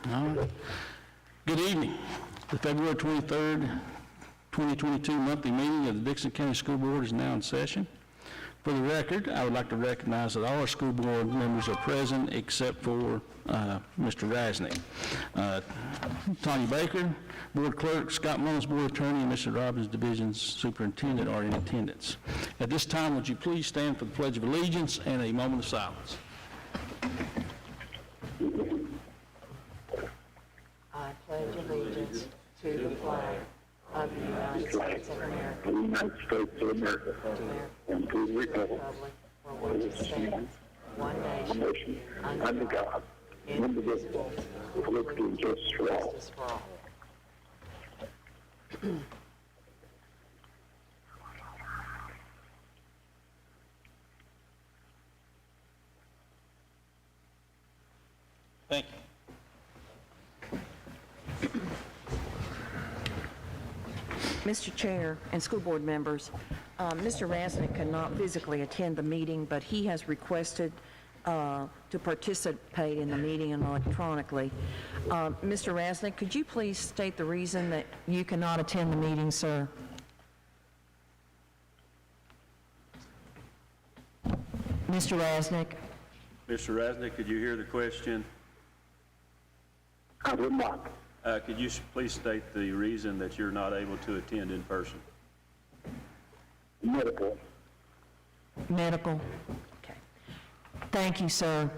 All right. Good evening. The February 23rd, 2022 monthly meeting of the Dixon County School Board is now in session. For the record, I would like to recognize that all our school board members are present except for Mr. Rasnick. Tanya Baker, Board Clerk, Scott Mullins, Board Attorney, and Mr. Robbins, Division Superintendent are in attendance. At this time, would you please stand for the Pledge of Allegiance and a moment of silence. I pledge allegiance to the flag of the United States of America, and to the republic for which it stands, one nation, under God, indivisible, with liberty and justice for all. Thank you. Mr. Chair and school board members, Mr. Rasnick cannot physically attend the meeting, but he has requested to participate in the meeting electronically. Mr. Rasnick, could you please state the reason that you cannot attend the meeting, sir? Mr. Rasnick? Mr. Rasnick, could you hear the question? I did not. Could you please state the reason that you're not able to attend in person? Medical. Medical. Okay. Thank you, sir.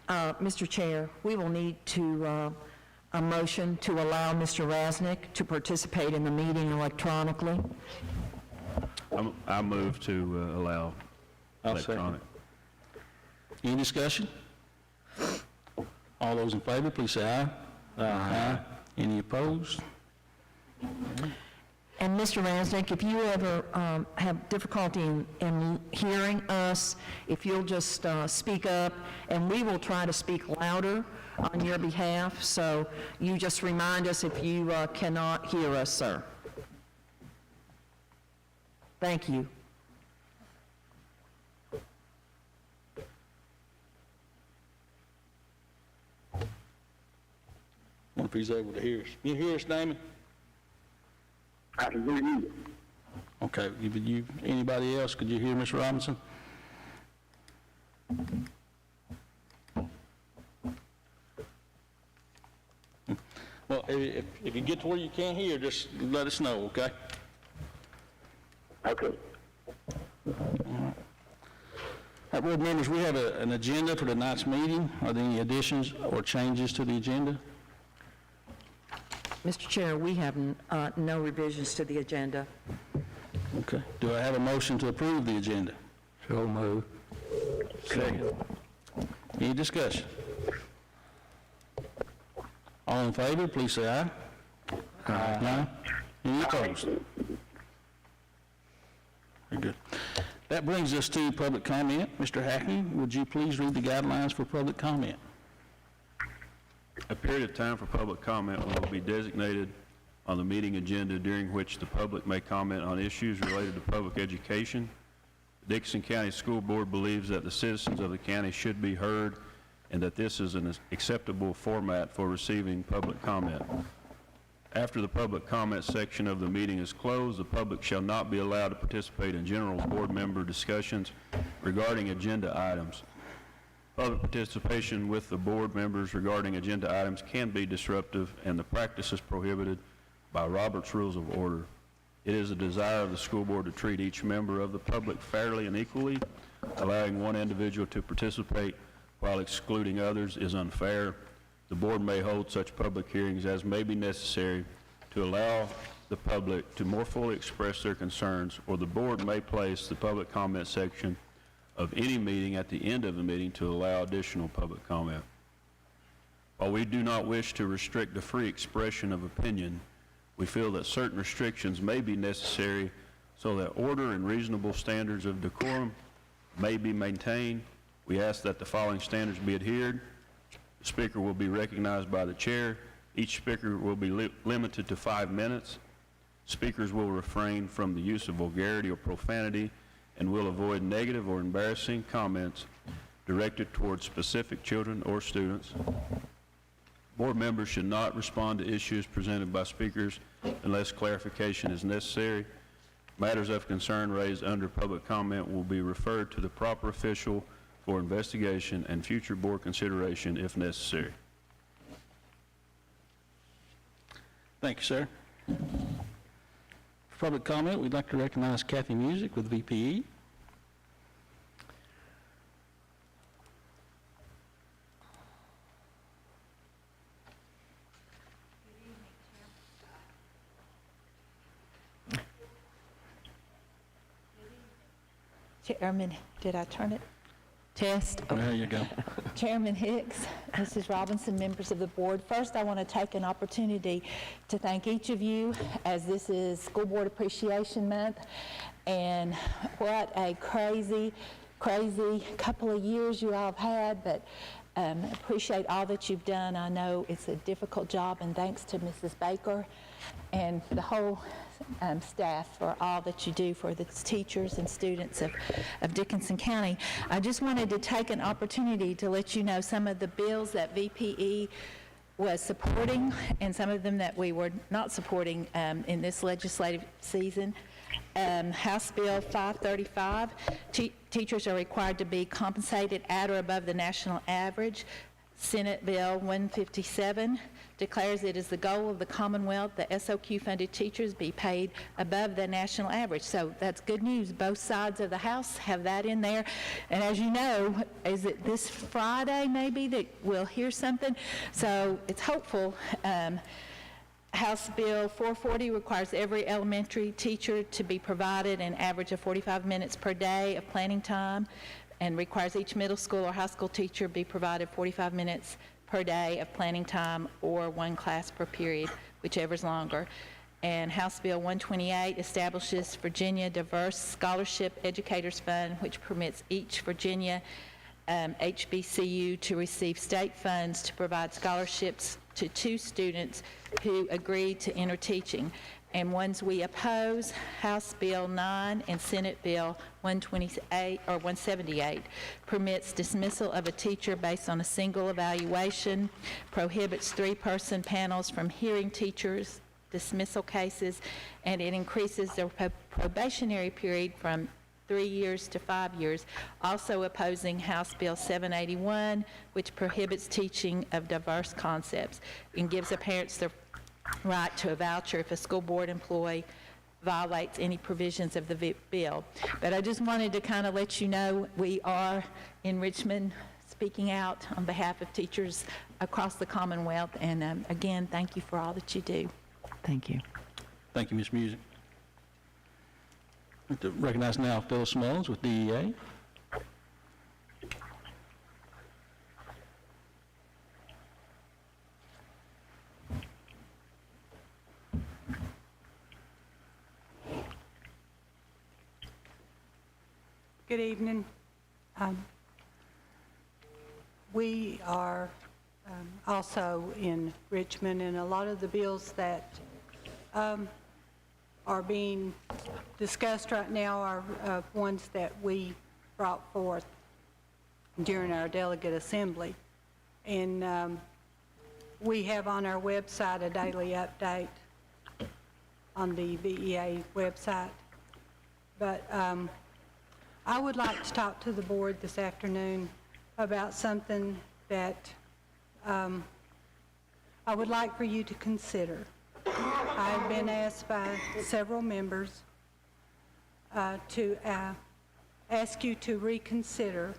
Mr. Chair, we will need to a motion to allow Mr. Rasnick to participate in the meeting electronically. I move to allow electronic. Any discussion? All those in favor, please say aye. Aye. Any opposed? And Mr. Rasnick, if you ever have difficulty in hearing us, if you'll just speak up, and we will try to speak louder on your behalf. So you just remind us if you cannot hear us, sir. Thank you. I wonder if he's able to hear us. You hear us, Damon? I can hear you. Okay. Anybody else? Could you hear Ms. Robinson? Well, if you get to where you can't hear, just let us know, okay? Okay. All right, board members, we have an agenda for tonight's meeting. Are there any additions or changes to the agenda? Mr. Chair, we have no revisions to the agenda. Okay. Do I have a motion to approve the agenda? So move. Second. Any discussion? All in favor, please say aye. Aye. Any opposed? Very good. That brings us to public comment. Mr. Hackney, would you please read the guidelines for public comment? A period of time for public comment will be designated on the meeting agenda during which the public may comment on issues related to public education. The Dixon County School Board believes that the citizens of the county should be heard and that this is an acceptable format for receiving public comment. After the public comment section of the meeting is closed, the public shall not be allowed to participate in general board member discussions regarding agenda items. Public participation with the board members regarding agenda items can be disruptive, and the practice is prohibited by Robert's Rules of Order. It is the desire of the school board to treat each member of the public fairly and equally. Allowing one individual to participate while excluding others is unfair. The board may hold such public hearings as may be necessary to allow the public to more fully express their concerns, or the board may place the public comment section of any meeting at the end of the meeting to allow additional public comment. While we do not wish to restrict the free expression of opinion, we feel that certain restrictions may be necessary so that order and reasonable standards of decorum may be maintained. We ask that the following standards be adhered. The speaker will be recognized by the chair. Each speaker will be limited to 5 minutes. Speakers will refrain from the use of vulgarity or profanity and will avoid negative or embarrassing comments directed towards specific children or students. Board members should not respond to issues presented by speakers unless clarification is necessary. Matters of concern raised under public comment will be referred to the proper official for investigation and future board consideration if necessary. Thank you, sir. For public comment, we'd like to recognize Kathy Music with VPE. Chairman, did I turn it? Test. There you go. Chairman Hicks, Mrs. Robinson, members of the board. First, I want to take an opportunity to thank each of you, as this is School Board Appreciation Month, and what a crazy couple of years you all have had, but appreciate all that you've done. I know it's a difficult job, and thanks to Mrs. Baker and the whole staff for all that you do for the teachers and students of Dickinson County. I just wanted to take an opportunity to let you know some of the bills that VPE was supporting and some of them that we were not supporting in this legislative season. House Bill 535, teachers are required to be compensated at or above the national average. Senate Bill 157 declares it is the goal of the Commonwealth that SOQ-funded teachers be paid above the national average. So that's good news. Both sides of the House have that in there. And as you know, is it this Friday maybe that we'll hear something? So it's hopeful. House Bill 440 requires every elementary teacher to be provided an average of 45 minutes per day of planning time, and requires each middle school or high school teacher be provided 45 minutes per day of planning time or one class per period, whichever is longer. And House Bill 128 establishes Virginia Diverse Scholarship Educators Fund, which permits each Virginia HBCU to receive state funds to provide scholarships to 2 students who agreed to enter teaching. And ones we oppose, House Bill 9 and Senate Bill 128 or 178 permits dismissal of a teacher based on a single evaluation, prohibits 3-person panels from hearing teachers' dismissal cases, and it increases the probationary period from 3 years to 5 years. Also opposing House Bill 781, which prohibits teaching of diverse concepts and gives the parents the right to a voucher if a school board employee violates any provisions of the bill. But I just wanted to kind of let you know we are in Richmond speaking out on behalf of teachers across the Commonwealth. And again, thank you for all that you do. Thank you. Thank you, Ms. Music. I'd like to recognize now Phyllis Mullins with DEA. Good evening. We are also in Richmond, and a lot of the bills that are being discussed right now are ones that we brought forth during our delegate assembly. And we have on our website a daily update on the VEA website. But I would like to talk to the board this afternoon about something that I would like for you to consider. I've been asked by several members to ask you to reconsider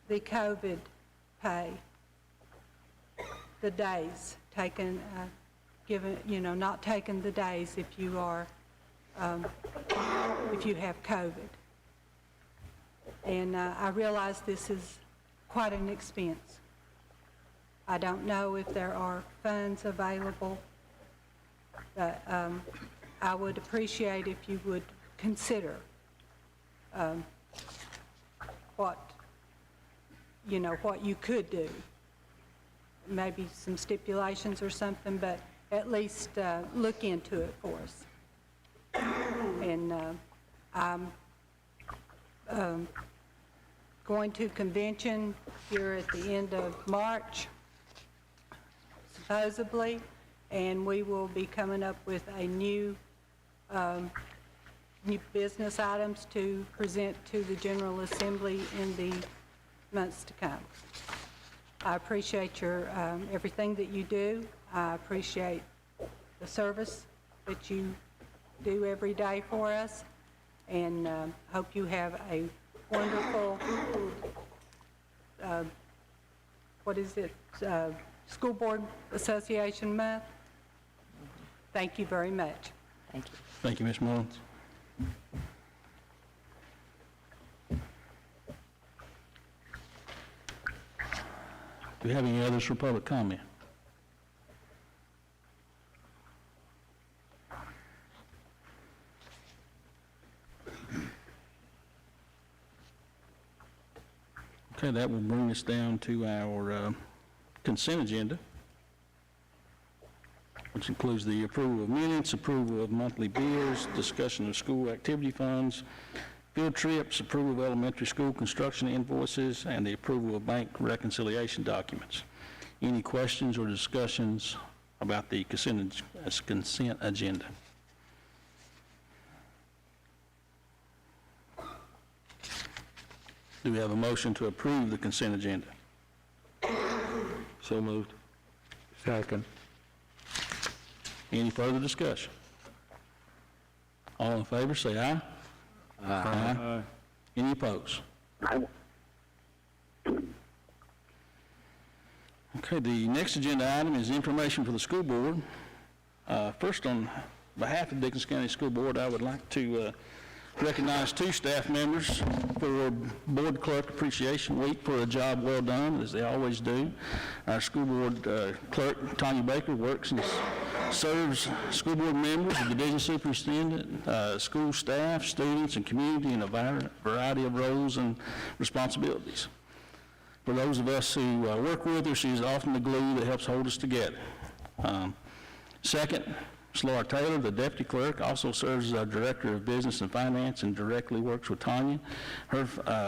the COVID pay, the days taken, given, not taking the days if you are, if you have COVID. And I realize this is quite an expense. I don't know if there are funds available, but I would appreciate if you would consider what you could do. Maybe some stipulations or something, but at least look into it for us. And I'm going to convention here at the end of March, supposedly, and we will be coming up with a new business items to present to the General Assembly in the months to come. I appreciate your, everything that you do. I appreciate the service that you do every day for us, and hope you have a wonderful, School Board Association month. Thank you very much. Thank you. Thank you, Ms. Mullins. Do we have any others for public comment? Okay, that will bring us down to our consent agenda, which includes the approval of minutes, approval of monthly bills, discussion of school activity funds, field trips, approval of elementary school construction invoices, and the approval of bank reconciliation documents. Any questions or discussions about the consent agenda? Do we have a motion to approve the consent agenda? So moved. Second. Any further discussion? All in favor, say aye. Aye. Any opposed? Okay, the next agenda item is information for the school board. First, on behalf of Dickinson County School Board, I would like to recognize two staff members for Board Clerk Appreciation Week for a job well done, as they always do. Our school board clerk, Tanya Baker, works and serves school board members, the division superintendent, school staff, students, and community in a variety of roles and responsibilities. For those of us who work with her, she's often the glue that helps hold us together. Second, Ms. Laura Taylor, the deputy clerk, also serves as our director of business and finance and directly works with Tanya. Her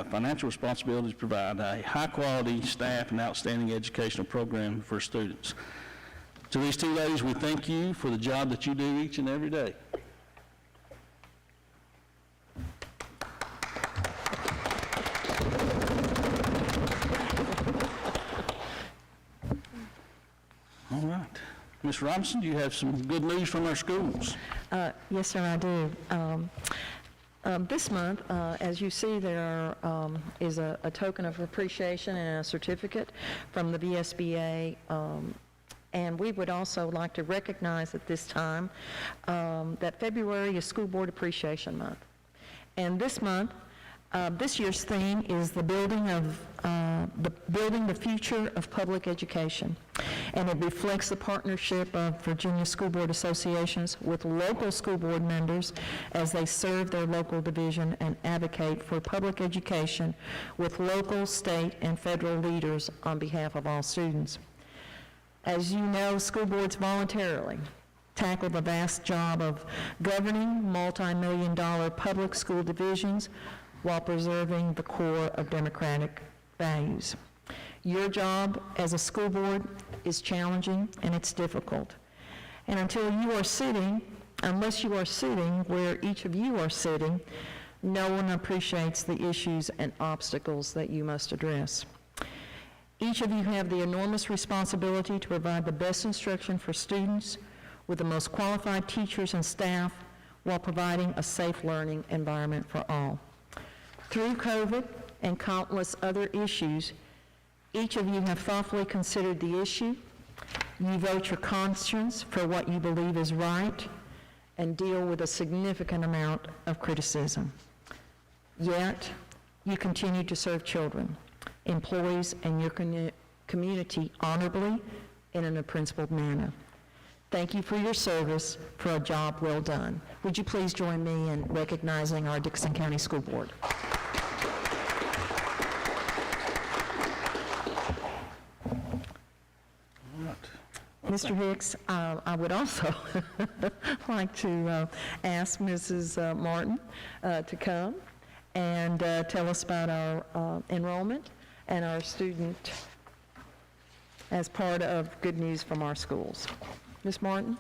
financial responsibilities provide a high-quality staff and outstanding educational program for students. To these two ladies, we thank you for the job that you do each and every day. All right. Ms. Robinson, do you have some good news from our schools? Yes, sir, I do. This month, as you see, there is a token of appreciation and a certificate from the Vspa, and we would also like to recognize at this time that February is School Board Appreciation Month. And this month, this year's theme is building the future of public education, and it reflects the partnership of Virginia School Board Associations with local school board members as they serve their local division and advocate for public education with local, state, and federal leaders on behalf of all students. As you know, school boards voluntarily tackle the vast job of governing multi-million-dollar public school divisions while preserving the core of democratic values. Your job as a school board is challenging and it's difficult. And unless you are sitting where each of you are sitting, no one appreciates the issues and obstacles that you must address. Each of you have the enormous responsibility to provide the best instruction for students with the most qualified teachers and staff while providing a safe learning environment for all. Through COVID and countless other issues, each of you have thoughtfully considered the issue. You vote your conscience for what you believe is right and deal with a significant amount of criticism. Yet, you continue to serve children, employees, and your community honorably and in a principled manner. Thank you for your service for a job well done. Would you please join me in recognizing our Dickinson County School Board? Mr. Hicks, I would also like to ask Mrs. Martin to come and tell us about our enrollment and our student as part of Good News from Our Schools. Ms. Martin?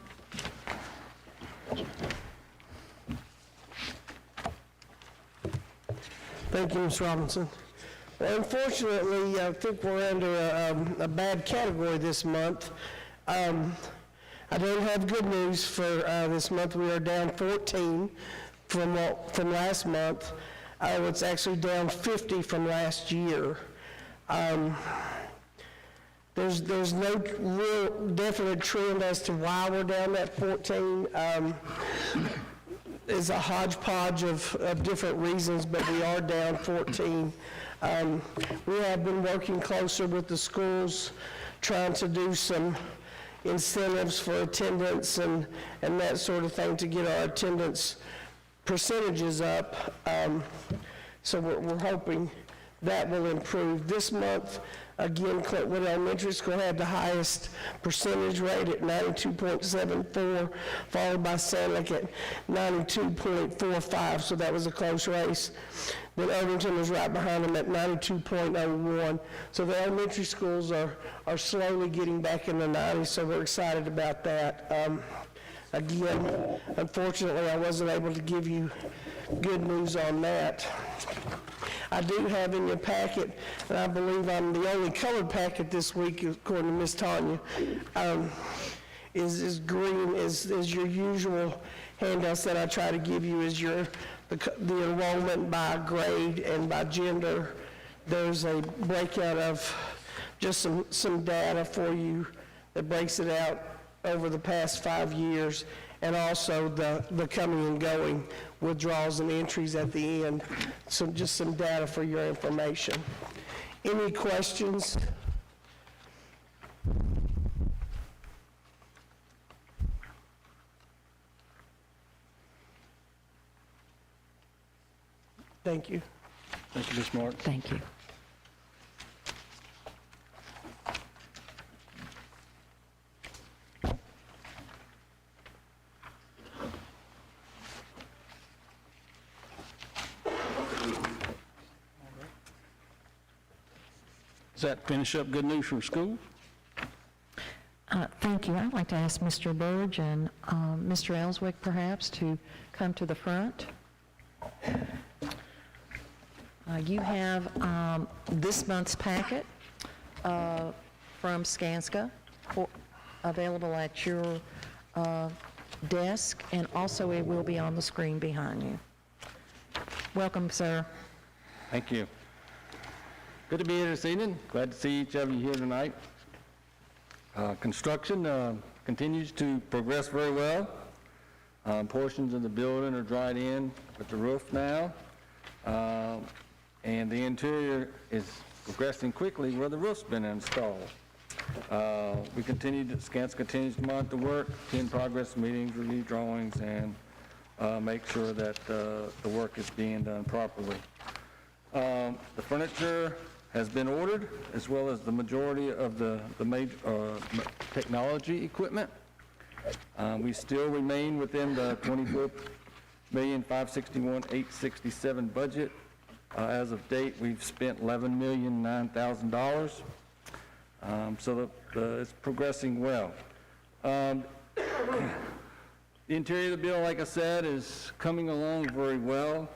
Thank you, Ms. Robinson. Well, unfortunately, I think we're under a bad category this month. I don't have good news for this month. We are down 14 from last month. It's actually down 50 from last year. There's no real definite trend as to why we're down that 14. It's a hodgepodge of different reasons, but we are down 14. We have been working closer with the schools, trying to do some incentives for attendance and that sort of thing to get our attendance percentages up. So we're hoping that will improve. This month, again, Clintwood Elementary School had the highest percentage rate at 92.74, followed by Sandlick at 92.45, so that was a close race. Then Overton was right behind them at 92.01. So the elementary schools are slowly getting back in the 90s, so we're excited about that. Again, unfortunately, I wasn't able to give you good news on that. I do have in your packet, and I believe I'm the only colored packet this week, according to Ms. Tanya, is green, is your usual handouts that I try to give you, is the enrollment by grade and by gender. There's a breakout of just some data for you that breaks it out over the past 5 years, and also the coming and going withdrawals and entries at the end. So just some data for your information. Any questions? Thank you. Thank you, Ms. Martin. Thank you. Does that finish up good news from school? Thank you. I'd like to ask Mr. Burge and Mr. Ellswick perhaps to come to the front. You have this month's packet from Skanska available at your desk, and also it will be on the screen behind you. Welcome, sir. Thank you. Good to be here this evening. Glad to see each of you here tonight. Construction continues to progress very well. Portions of the building are dried in with the roof now, and the interior is progressing quickly where the roof's been installed. Scans continues to monitor work, attend progress meetings, review drawings, and make sure that the work is being done properly. The furniture has been ordered, as well as the majority of the major technology equipment. We still remain within the $24,561,867 budget. As of date, we've spent $11,009,000. So it's progressing well. The interior of the building, like I said, is coming along very well.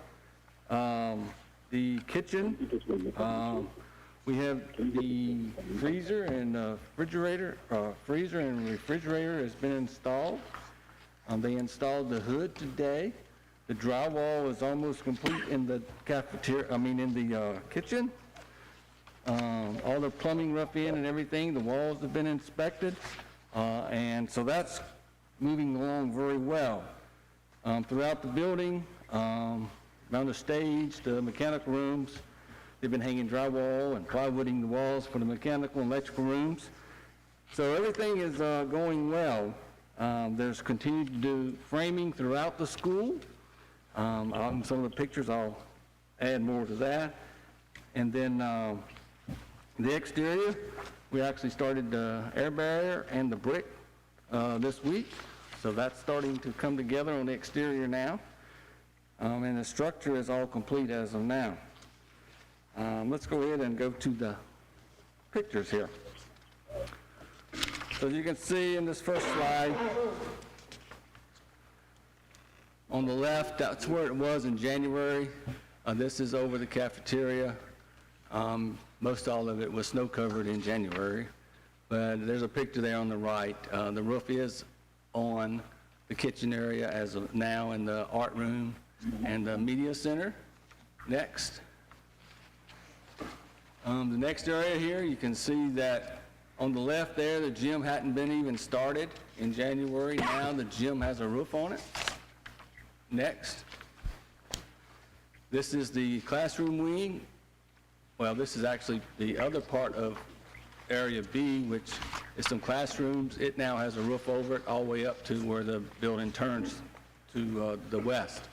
The kitchen, we have the freezer and refrigerator has been installed. They installed the hood today. The drywall is almost complete in the kitchen. All the plumbing rough in and everything, the walls have been inspected. And so that's moving along very well. Throughout the building, around the stage, the mechanical rooms, they've been hanging drywall and plywooding the walls for the mechanical and electrical rooms. So everything is going well. There's continued to do framing throughout the school. On some of the pictures, I'll add more to that. And then the exterior, we actually started the air barrier and the brick this week. So that's starting to come together on the exterior now. And the structure is all complete as of now. Let's go ahead and go to the pictures here. So as you can see in this first slide, on the left, that's where it was in January. This is over the cafeteria. Most all of it was snow covered in January, but there's a picture there on the right. The roof is on the kitchen area as of now, in the art room and the media center. Next. The next area here, you can see that on the left there, the gym hadn't been even started in January. Now the gym has a roof on it. Next. This is the classroom wing. Well, this is actually the other part of Area B, which is some classrooms. It now has a roof over it all the way up to where the building turns to the west.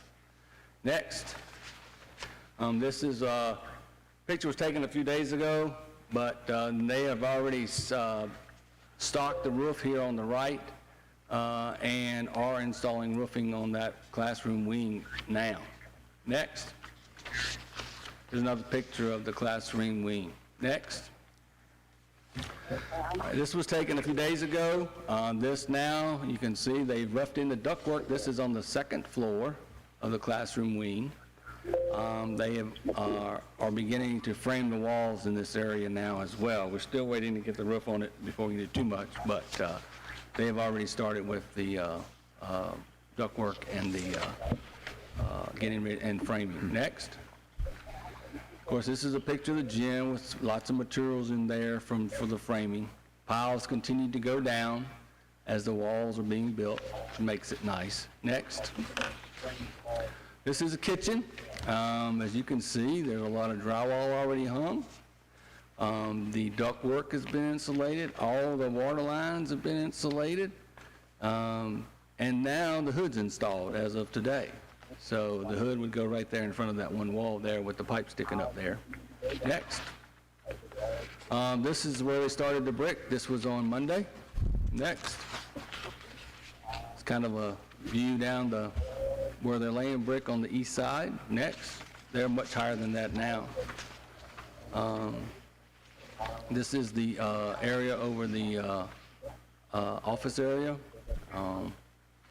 Next. This is a picture was taken a few days ago, but they have already stocked the roof here on the right and are installing roofing on that classroom wing now. Next. Here's another picture of the classroom wing. Next. This was taken a few days ago. This now, you can see they've roughed in the ductwork. This is on the second floor of the classroom wing. They are beginning to frame the walls in this area now as well. We're still waiting to get the roof on it before we do too much, but they have already started with the ductwork and the getting ready and framing. Next. Of course, this is a picture of the gym with lots of materials in there for the framing. Piles continue to go down as the walls are being built, which makes it nice. Next. This is a kitchen. As you can see, there's a lot of drywall already hung. The ductwork has been insulated. All the water lines have been insulated. And now the hood's installed as of today. So the hood would go right there in front of that one wall there with the pipe sticking up there. Next. This is where they started the brick. This was on Monday. Next. It's kind of a view down where they're laying brick on the east side. Next. They're much higher than that now. This is the area over the office area.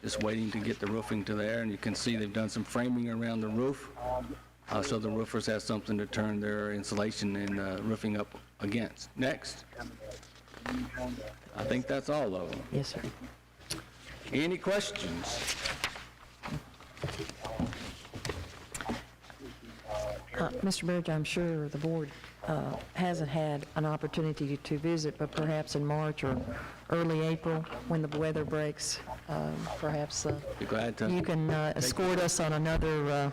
Just waiting to get the roofing to there, and you can see they've done some framing around the roof, so the roofers have something to turn their insulation and roofing up against. Next. I think that's all of them. Yes, sir. Any questions? Mr. Burge, I'm sure the board hasn't had an opportunity to visit, but perhaps in March or early April, when the weather breaks, perhaps Be glad to. you can escort us on another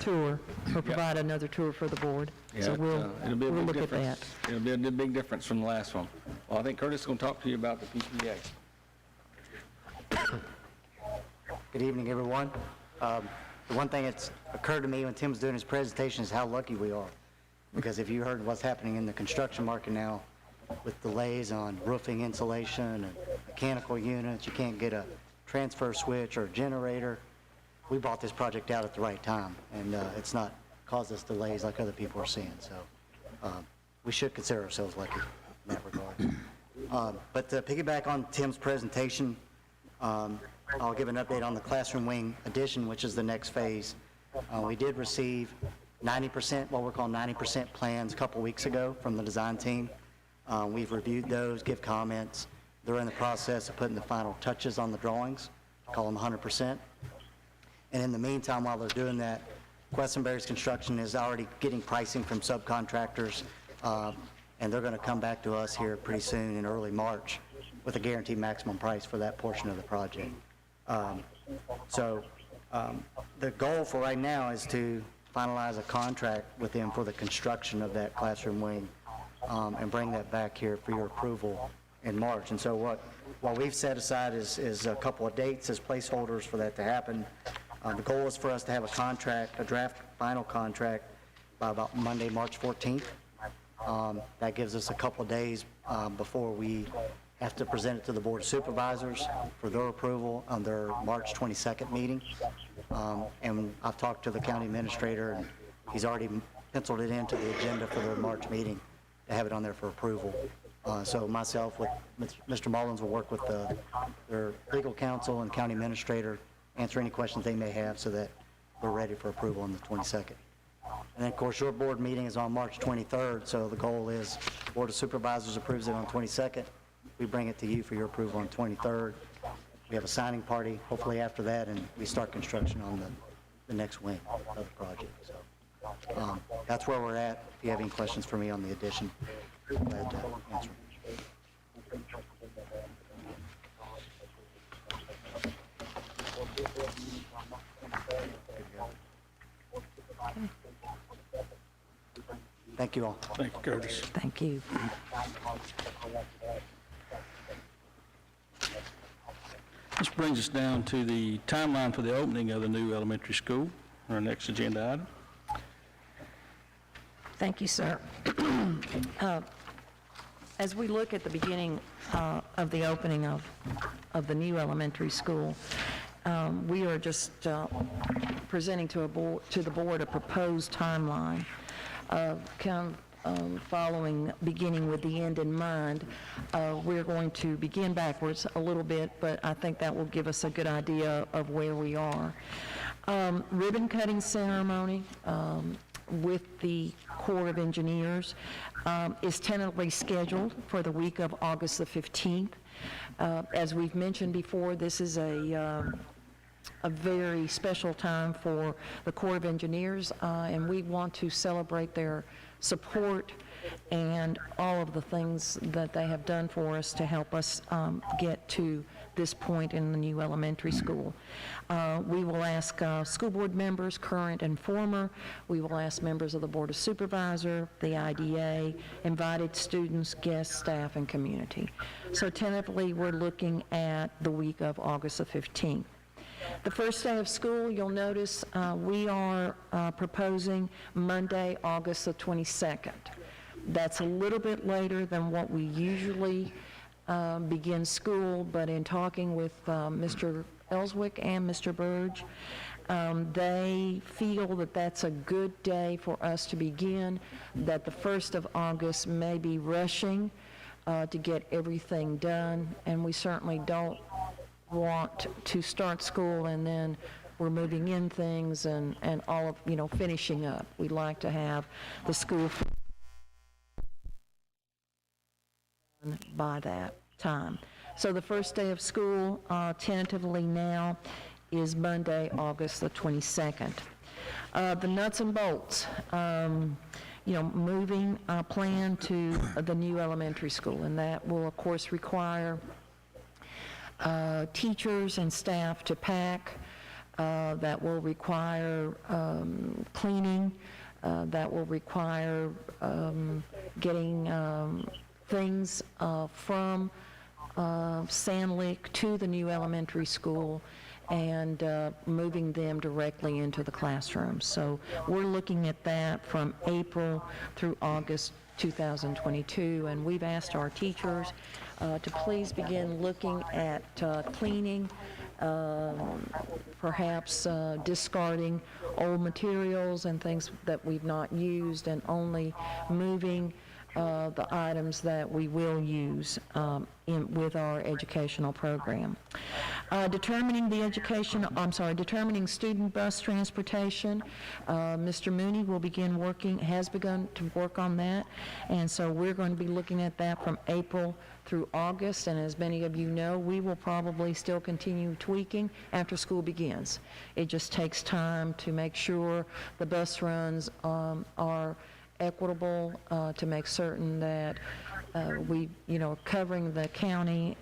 tour, or provide another tour for the board. So we'll it'll be a big look at that. difference. It'll be a big difference from the last one. Well, I think Curtis is going to talk to you about the PPA. Good evening, everyone. The one thing that's occurred to me when Tim was doing his presentation is how lucky we are. Because if you heard what's happening in the construction market now with delays on roofing insulation and mechanical units, you can't get a transfer switch or a generator. We bought this project out at the right time, and it's not caused us delays like other people are seeing. So we should consider ourselves lucky in that regard. But to piggyback on Tim's presentation, I'll give an update on the classroom wing addition, which is the next phase. We did receive 90%, what we're calling 90% plans a couple weeks ago from the design team. We've reviewed those, give comments. They're in the process of putting the final touches on the drawings, call them 100%. And in the meantime, while they're doing that, Questenberry's Construction is already getting pricing from subcontractors, and they're going to come back to us here pretty soon in early March with a guaranteed maximum price for that portion of the project. The goal for right now is to finalize a contract with them for the construction of that classroom wing and bring that back here for your approval in March. And so what we've set aside is a couple of dates as placeholders for that to happen. The goal is for us to have a contract, a draft final contract, by about Monday, March 14th. That gives us a couple of days before we have to present it to the Board of Supervisors for their approval on their March 22nd meeting. And I've talked to the county administrator, and he's already penciled it into the agenda for their March meeting to have it on there for approval. So myself with Mr. Mullins will work with their legal counsel and county administrator, answer any questions they may have so that we're ready for approval on the 22nd. And then, of course, your board meeting is on March 23rd, so the goal is Board of Supervisors approves it on 22nd. We bring it to you for your approval on 23rd. We have a signing party, hopefully after that, and we start construction on the next wing of the project. So that's where we're at. If you have any questions for me on the addition, I'm glad to answer. Thank you all. Thank you, Curtis. Thank you. This brings us down to the timeline for the opening of the new elementary school, our next agenda item. Thank you, sir. As we look at the beginning of the opening of the new elementary school, we are just presenting to the board a proposed timeline beginning with the end in mind. We're going to begin backwards a little bit, but I think that will give us a good idea of where we are. Ribbon cutting ceremony with the Corps of Engineers is tentatively scheduled for the week of August the 15th. As we've mentioned before, this is a very special time for the Corps of Engineers, and we want to celebrate their support and all of the things that they have done for us to help us get to this point in the new elementary school. We will ask school board members, current and former. We will ask members of the Board of Supervisors, the IDA, invited students, guests, staff, and community. So tentatively, we're looking at the week of August the 15th. The first day of school, you'll notice we are proposing Monday, August the 22nd. That's a little bit later than what we usually begin school, but in talking with Mr. Ellswick and Mr. Burge, they feel that that's a good day for us to begin, that the 1st of August may be rushing to get everything done, and we certainly don't want to start school and then we're moving in things and all of, finishing up. We'd like to have the school by that time. So the first day of school, tentatively now, is Monday, August the 22nd. The nuts and bolts, moving plan to the new elementary school, and that will, of course, require teachers and staff to pack, that will require cleaning, that will require getting things from Sand Lick to the new elementary school and moving them directly into the classroom. So we're looking at that from April through August 2022, and we've asked our teachers to please begin looking at cleaning, perhaps discarding old materials and things that we've not used, and only moving the items that we will use with our educational program. Determining student bus transportation. Mr. Mooney has begun to work on that, and so we're going to be looking at that from April through August, and as many of you know, we will probably still continue tweaking after school begins. It just takes time to make sure the bus runs are equitable, to make certain that we, covering the county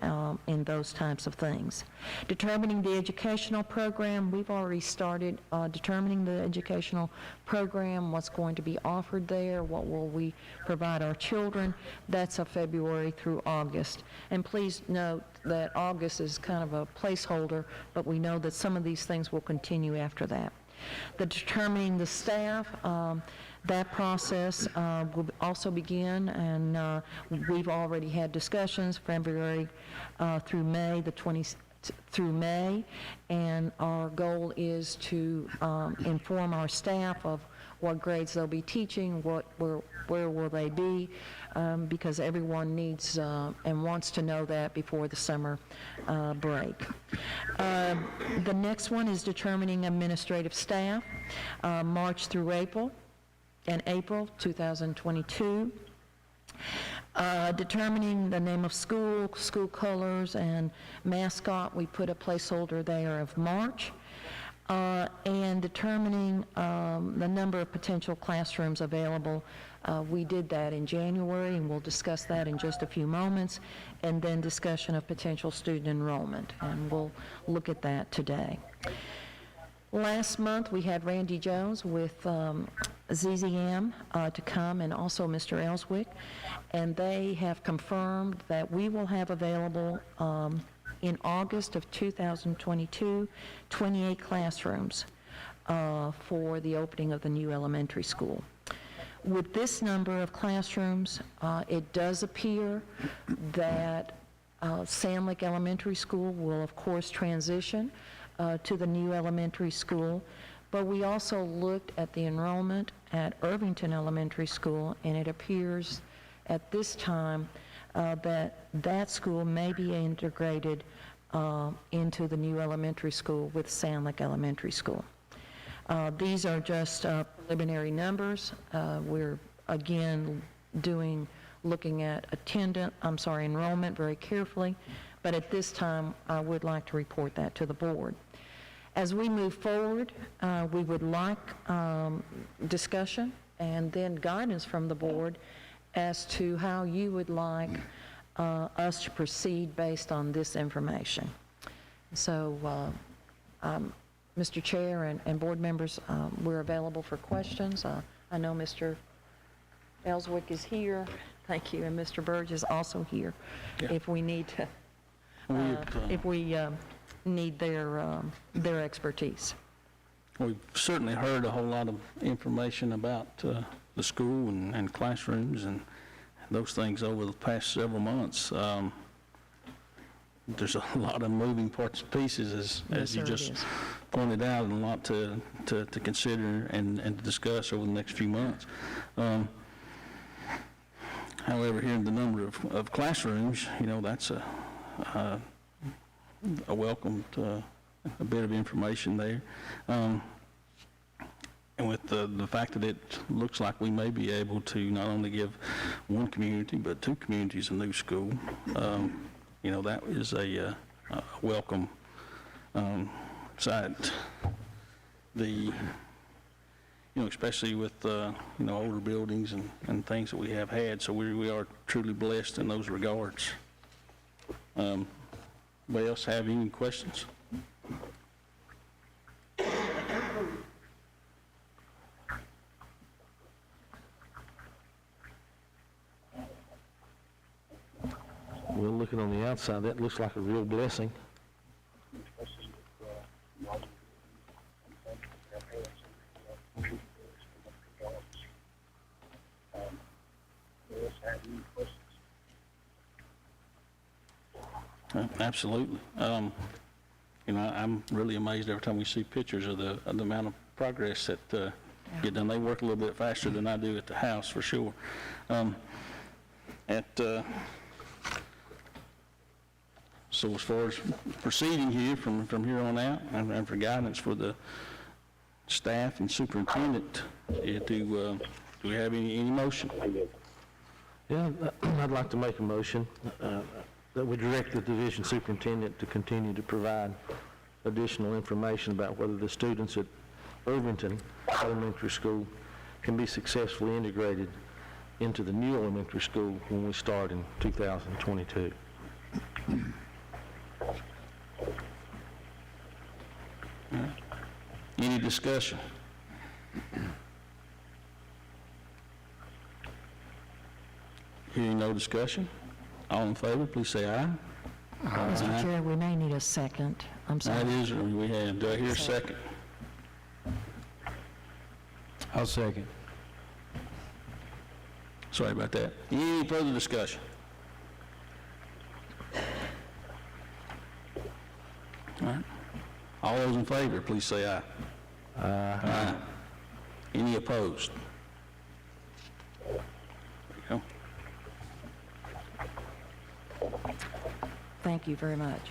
in those types of things. Determining the educational program, we've already started determining the educational program, what's going to be offered there, what will we provide our children. That's a February through August. And please note that August is kind of a placeholder, but we know that some of these things will continue after that. Determining the staff, that process will also begin, and we've already had discussions February through May, through May, and our goal is to inform our staff of what grades they'll be teaching, where will they be, because everyone needs and wants to know that before the summer break. The next one is determining administrative staff, March through April, and April 2022. Determining the name of school, school colors, and mascot, we put a placeholder there of March. And determining the number of potential classrooms available. We did that in January, and we'll discuss that in just a few moments, and then discussion of potential student enrollment, and we'll look at that today. Last month, we had Randy Jones with ZZM to come, and also Mr. Ellswick, and they have confirmed that we will have available in August of 2022, 28 classrooms for the opening of the new elementary school. With this number of classrooms, it does appear that Sandlick Elementary School will, of course, transition to the new elementary school, but we also looked at the enrollment at Irvington Elementary School, and it appears at this time that school may be integrated into the new elementary school with Sandlick Elementary School. These are just preliminary numbers. We're again looking at enrollment very carefully, but at this time I would like to report that to the board. As we move forward, we would like discussion and then guidance from the board as to how you would like us to proceed based on this information. So, Mr. Chair and board members, we're available for questions. I know Mr. Ellswick is here. Thank you. And Mr. Burge is also here if we need to, if we need their expertise. We've certainly heard a whole lot of information about the school and classrooms and those things over the past several months. There's a lot of moving parts and pieces, as you just pointed out, and a lot to consider and to discuss over the next few months. However, hearing the number of classrooms, that's a welcomed a bit of information there. And with the fact that it looks like we may be able to not only give one community, but two communities a new school, that is a welcome sight. Especially with, older buildings and things that we have had, so we are truly blessed in those regards. Anybody else have any questions? Well, looking on the outside, that looks like a real blessing. Absolutely. I'm really amazed every time we see pictures of the amount of progress that get done. They work a little bit faster than I do at the house, for sure. So as far as proceeding here from here on out, and for guidance for the staff and superintendent, do we have any motion? Yeah, I'd like to make a motion that we direct the division superintendent to continue to provide additional information about whether the students at Irvington Elementary School can be successfully integrated into the new elementary school when we start in 2022. Any discussion? Hearing no discussion, all in favor, please say aye. Mr. Chair, we may need a second. I'm sorry. That is, we have. Do I hear a second? I'll second. Sorry about that. Any further discussion? All right. All those in favor, please say aye. Aye. Any opposed? There you go. Thank you very much.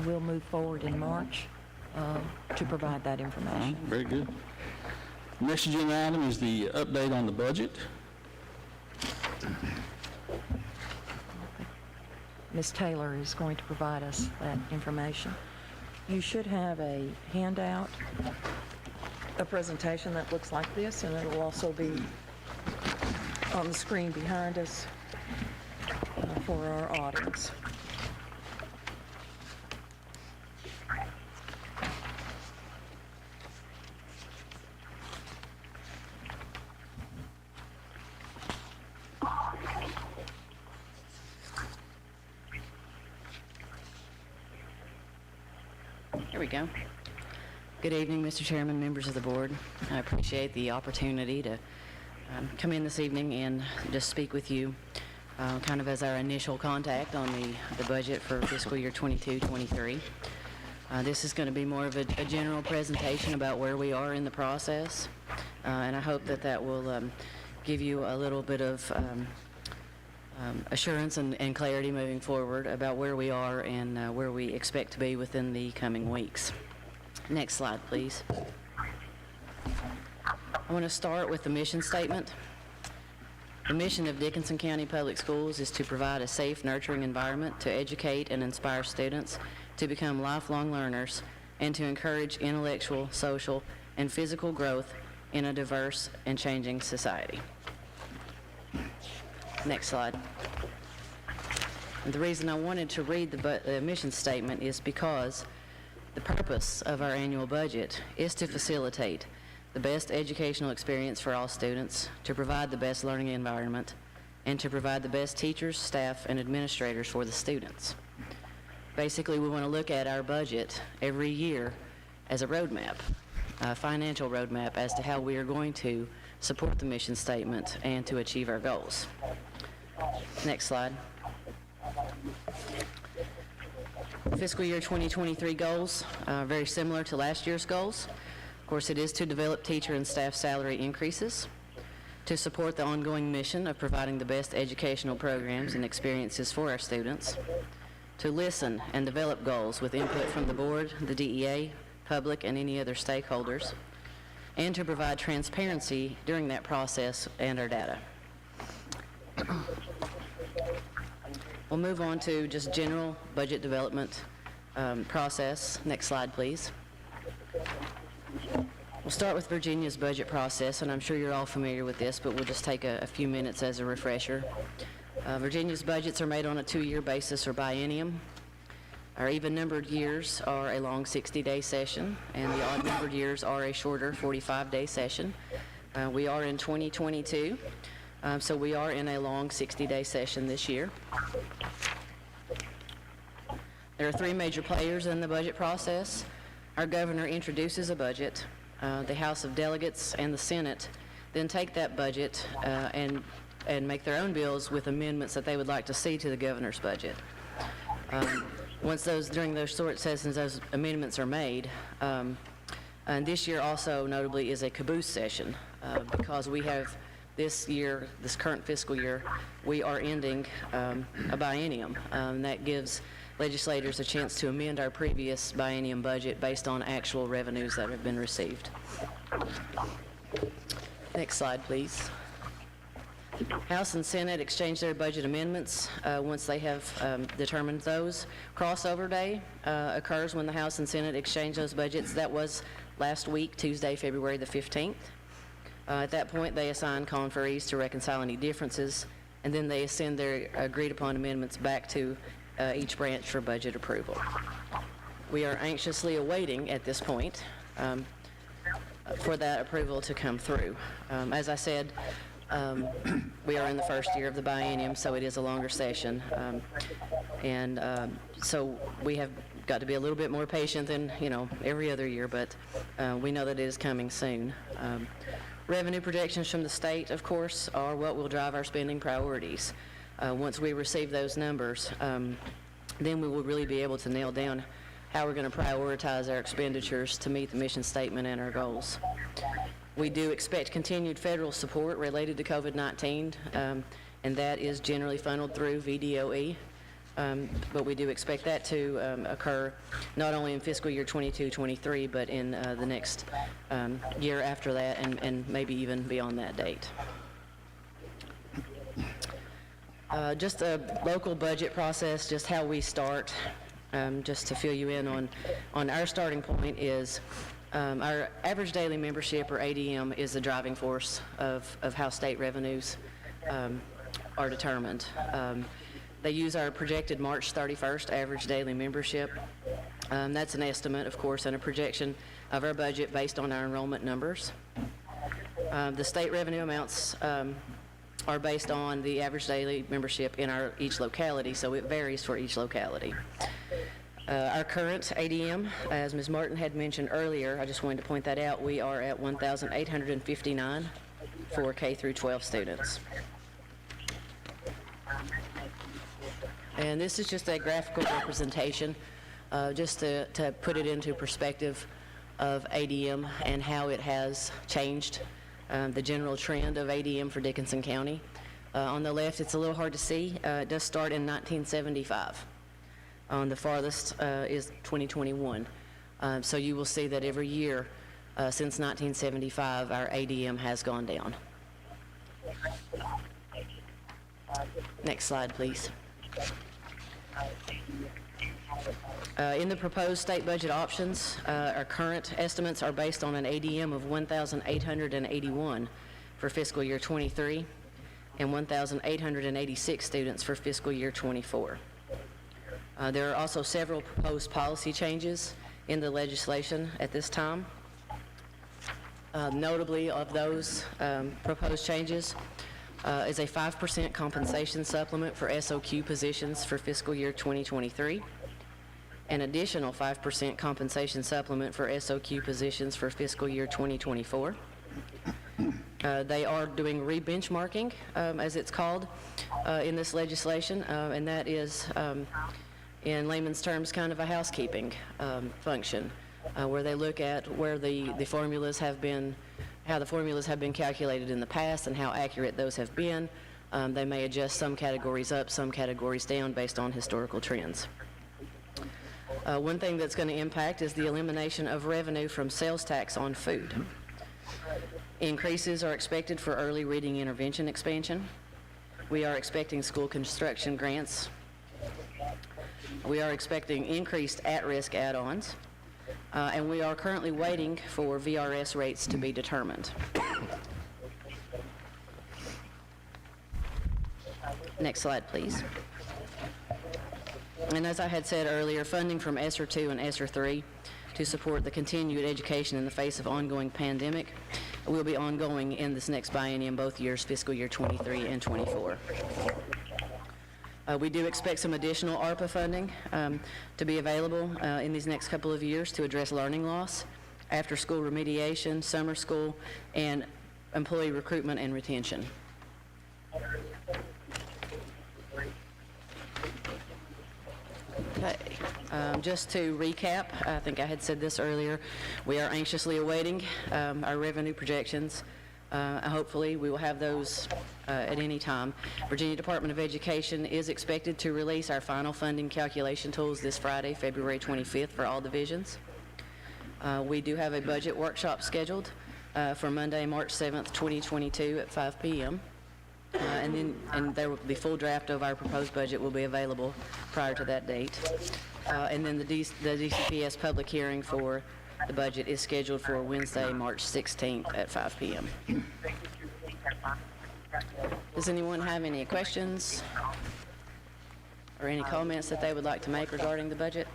We'll move forward in March to provide that information. Very good. Next agenda item is the update on the budget. Ms. Taylor is going to provide us that information. You should have a handout, a presentation that looks like this, and it'll also be on the screen behind us for our audience. Here we go. Good evening, Mr. Chairman, members of the board. I appreciate the opportunity to come in this evening and just speak with you kind of as our initial contact on the budget for fiscal year 22-23. This is going to be more of a general presentation about where we are in the process, and I hope that will give you a little bit of assurance and clarity moving forward about where we are and where we expect to be within the coming weeks. Next slide, please. I want to start with the mission statement. The mission of Dickinson County Public Schools is to provide a safe, nurturing environment to educate and inspire students to become lifelong learners and to encourage intellectual, social, and physical growth in a diverse and changing society. Next slide. And the reason I wanted to read the mission statement is because the purpose of our annual budget is to facilitate the best educational experience for all students, to provide the best learning environment, and to provide the best teachers, staff, and administrators for the students. Basically, we want to look at our budget every year as a roadmap, a financial roadmap as to how we are going to support the mission statement and to achieve our goals. Next slide. Fiscal year 2023 goals, very similar to last year's goals. Of course, it is to develop teacher and staff salary increases, to support the ongoing mission of providing the best educational programs and experiences for our students, to listen and develop goals with input from the board, the DEA, public, and any other stakeholders, and to provide transparency during that process and our data. We'll move on to just general budget development process. Next slide, please. We'll start with Virginia's budget process, and I'm sure you're all familiar with this, but we'll just take a few minutes as a refresher. Virginia's budgets are made on a 2-year basis or biennium. Our even-numbered years are a long 60-day session, and the odd-numbered years are a shorter 45-day session. We are in 2022, so we are in a long 60-day session this year. There are 3 major players in the budget process. Our governor introduces a budget. The House of Delegates and the Senate then take that budget and make their own bills with amendments that they would like to see to the governor's budget. During those short sessions, those amendments are made. And this year also notably is a caboose session because we have this year, this current fiscal year, we are ending a biennium. That gives legislators a chance to amend our previous biennium budget based on actual revenues that have been received. Next slide, please. House and Senate exchange their budget amendments once they have determined those. Crossover day occurs when the House and Senate exchange those budgets. That was last week, Tuesday, February the 15th. At that point, they assign conferees to reconcile any differences, and then they send their agreed-upon amendments back to each branch for budget approval. We are anxiously awaiting, at this point, for that approval to come through. As I said, we are in the first year of the biennium, so it is a longer session. So we have got to be a little bit more patient than, every other year, but we know that it is coming soon. Revenue projections from the state, of course, are what will drive our spending priorities. Once we receive those numbers, then we will really be able to nail down how we're going to prioritize our expenditures to meet the mission statement and our goals. We do expect continued federal support related to COVID-19, and that is generally funneled through VDOE. But we do expect that to occur not only in fiscal year 22-23, but in the next year after that, and maybe even beyond that date. Just a local budget process, just how we start, just to fill you in on our starting point is our average daily membership, or ADM, is the driving force of how state revenues are determined. They use our projected March 31st average daily membership. That's an estimate, of course, and a projection of our budget based on our enrollment numbers. The state revenue amounts are based on the average daily membership in each locality, so it varies for each locality. Our current ADM, as Ms. Martin had mentioned earlier, I just wanted to point that out, we are at 1,859 for K through 12 students. And this is just a graphical representation, just to put it into perspective of ADM and how it has changed, the general trend of ADM for Dickinson County. On the left, it's a little hard to see. It does start in 1975. On the farthest is 2021. So you will see that every year since 1975, our ADM has gone down. Next slide, please. In the proposed state budget options, our current estimates are based on an ADM of 1,881 for fiscal year 23 and 1,886 students for fiscal year 24. There are also several proposed policy changes in the legislation at this time. Notably, of those proposed changes is a 5% compensation supplement for SOQ positions for fiscal year 2023, an additional 5% compensation supplement for SOQ positions for fiscal year 2024. They are doing re-benchmarking, as it's called, in this legislation, and that is, in layman's terms, kind of a housekeeping function, where they look at where the formulas have been, how the formulas have been calculated in the past and how accurate those have been. They may adjust some categories up, some categories down based on historical trends. One thing that's going to impact is the elimination of revenue from sales tax on food. Increases are expected for early reading intervention expansion. We are expecting school construction grants. We are expecting increased at-risk add-ons. And we are currently waiting for VRS rates to be determined. Next slide, please. And as I had said earlier, funding from ESSER 2 and ESSER 3 to support the continued education in the face of ongoing pandemic will be ongoing in this next biennium, both years, fiscal year 23 and 24. We do expect some additional ARPA funding to be available in these next couple of years to address learning loss, after-school remediation, summer school, and employee recruitment and retention. Okay. Just to recap, I think I had said this earlier, we are anxiously awaiting our revenue projections. Hopefully, we will have those at any time. Virginia Department of Education is expected to release our final funding calculation tools this Friday, February 25th, for all divisions. We do have a budget workshop scheduled for Monday, March 7th, 2022 at 5 p.m. And there will be full draft of our proposed budget will be available prior to that date. And then the DCPS public hearing for the budget is scheduled for Wednesday, March 16th at 5 p.m. Does anyone have any questions or any comments that they would like to make regarding the budget?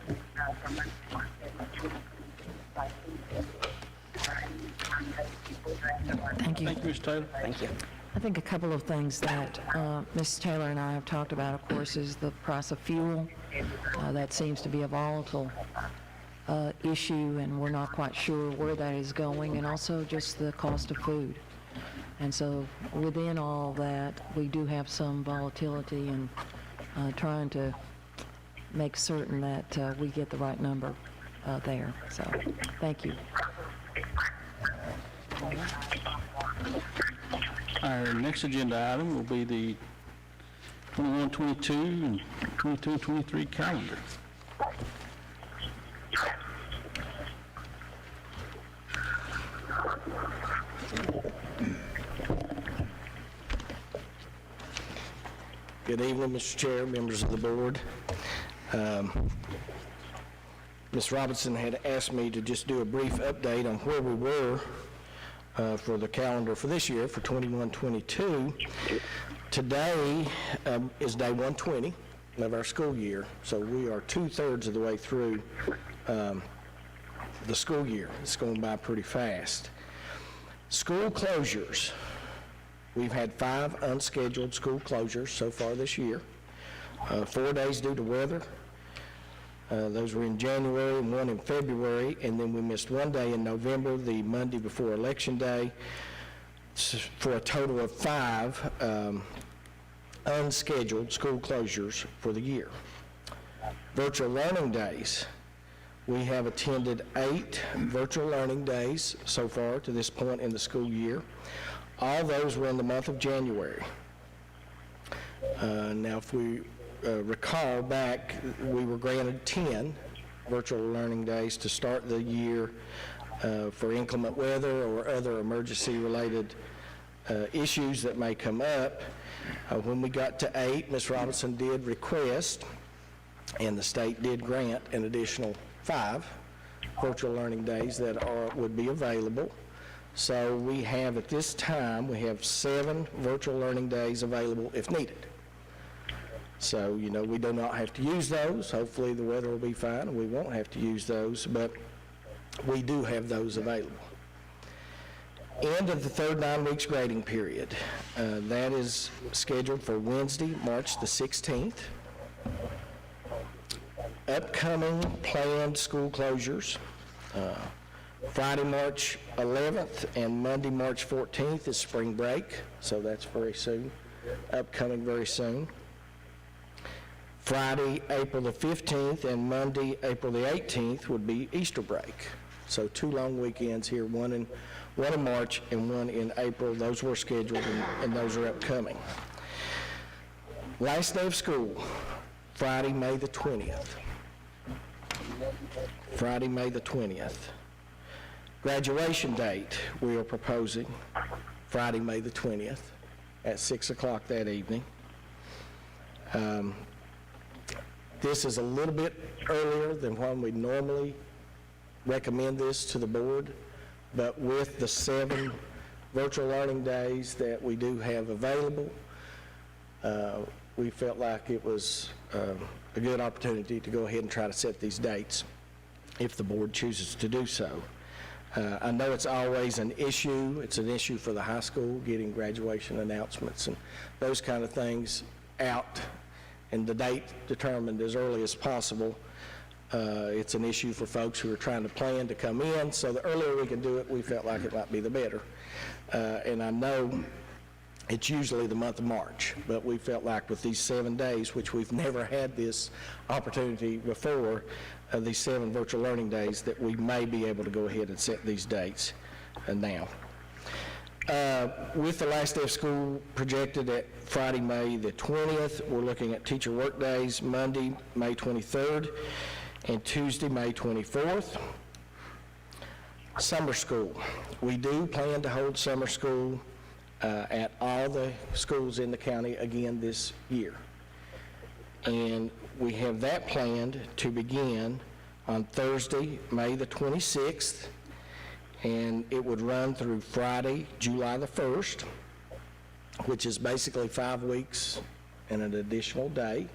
Thank you. Thank you, Mr. Taylor. Thank you. I think a couple of things that Ms. Taylor and I have talked about, of course, is the price of fuel. That seems to be a volatile issue, and we're not quite sure where that is going, and also just the cost of food. And so within all that, we do have some volatility in trying to make certain that we get the right number there. So thank you. Our next agenda item will be the 21-22 and 22-23 calendar. Good evening, Mr. Chair, members of the board. Ms. Robinson had asked me to just do a brief update on where we were for the calendar for this year, for 21-22. Today is day 120 of our school year, so we are 2/3 of the way through the school year. It's going by pretty fast. School closures. We've had 5 unscheduled school closures so far this year. 4 days due to weather. Those were in January and 1 in February, and then we missed 1 day in November, the Monday before Election Day, for a total of 5 unscheduled school closures for the year. Virtual learning days. We have attended 8 virtual learning days so far to this point in the school year. All those were in the month of January. Now, if we recall back, we were granted 10 virtual learning days to start the year for inclement weather or other emergency-related issues that may come up. When we got to 8, Ms. Robinson did request, and the state did grant an additional 5 virtual learning days that would be available. So we have, at this time, we have 7 virtual learning days available if needed. So, you know, we do not have to use those. Hopefully the weather will be fine and we won't have to use those, but we do have those available. End of the third 9 weeks grading period. That is scheduled for Wednesday, March the 16th. Upcoming planned school closures. Friday, March 11th and Monday, March 14th is spring break, so that's very soon, upcoming very soon. Friday, April the 15th and Monday, April the 18th would be Easter break. So 2 long weekends here, one in March and 1 in April. Those were scheduled and those are upcoming. Last day of school, Friday, May the 20th. Friday, May the 20th. Graduation date, we are proposing Friday, May the 20th at 6 o'clock that evening. This is a little bit earlier than when we normally recommend this to the board, but with the 7 virtual learning days that we do have available, we felt like it was a good opportunity to go ahead and try to set these dates if the board chooses to do so. I know it's always an issue. It's an issue for the high school, getting graduation announcements and those kind of things out and the date determined as early as possible. It's an issue for folks who are trying to plan to come in, so the earlier we can do it, we felt like it might be the better. And I know it's usually the month of March, but we felt like with these 7 days, which we've never had this opportunity before, these 7 virtual learning days, that we may be able to go ahead and set these dates now. With the last day of school projected at Friday, May the 20th, we're looking at teacher work days, Monday, May 23rd, and Tuesday, May 24th. Summer school. We do plan to hold summer school at all the schools in the county again this year. And we have that planned to begin on Thursday, May the 26th, and it would run through Friday, July the 1st, which is basically 5 weeks and an additional day.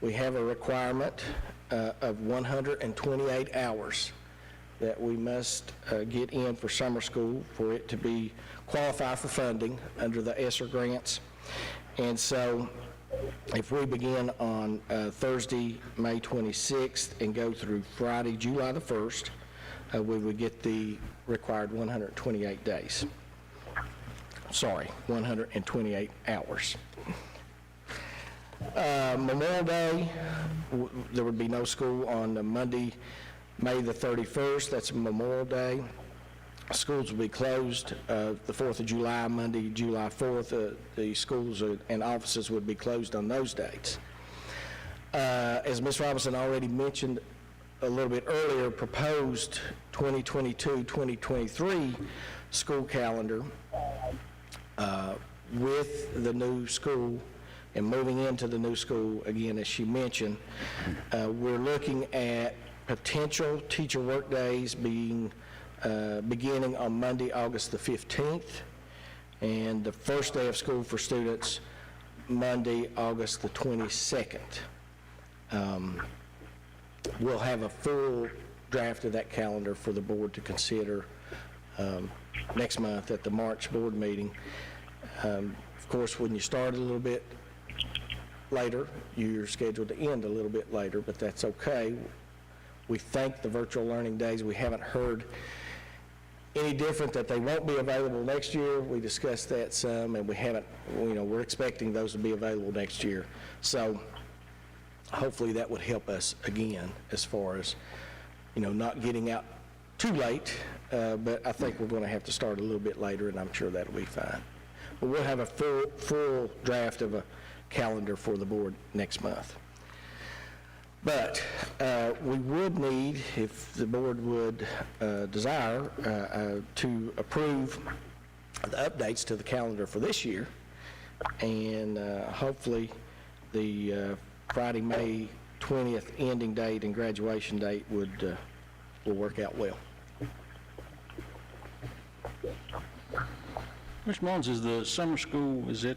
We have a requirement of 128 hours that we must get in for summer school for it to qualify for funding under the ESSER grants. And so if we begin on Thursday, May 26th and go through Friday, July the 1st, we would get the required 128 days. Sorry, 128 hours. Memorial Day, there would be no school on Monday, May the 31st. That's Memorial Day. schools will be closed. The 4th of July, Monday, July 4th, the schools and offices would be closed on those dates. As Ms. Robinson already mentioned a little bit earlier, proposed 2022-2023 school calendar with the new school and moving into the new school, again, as she mentioned, we're looking at potential teacher work days being beginning on Monday, August the 15th, and the first day of school for students, Monday, August the 22nd. We'll have a full draft of that calendar for the board to consider next month at the March board meeting. Of course, when you start a little bit later, you're scheduled to end a little bit later, but that's okay. We thank the virtual learning days. We haven't heard any different that they won't be available next year. We discussed that some, and we haven't, we're expecting those to be available next year. So hopefully that would help us again as far as, not getting out too late, but I think we're going to have to start a little bit later, and I'm sure that'll be fine. But we'll have a full draft of a calendar for the board next month. But we would need, if the board would desire, to approve the updates to the calendar for this year, and hopefully the Friday, May 20th ending date and graduation date will work out well. Mr. Mullins, is the summer school, is it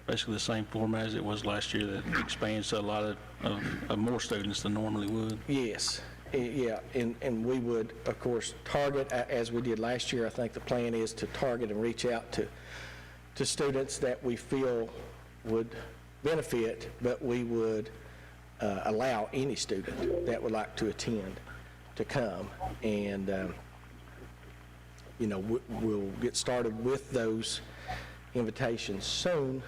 basically the same format as it was last year that expands to a lot of more students than normally would? Yes, yeah, and we would, of course, target, as we did last year. I think the plan is to target and reach out to students that we feel would benefit, but we would allow any student that would like to attend to come, and we'll get started with those invitations soon.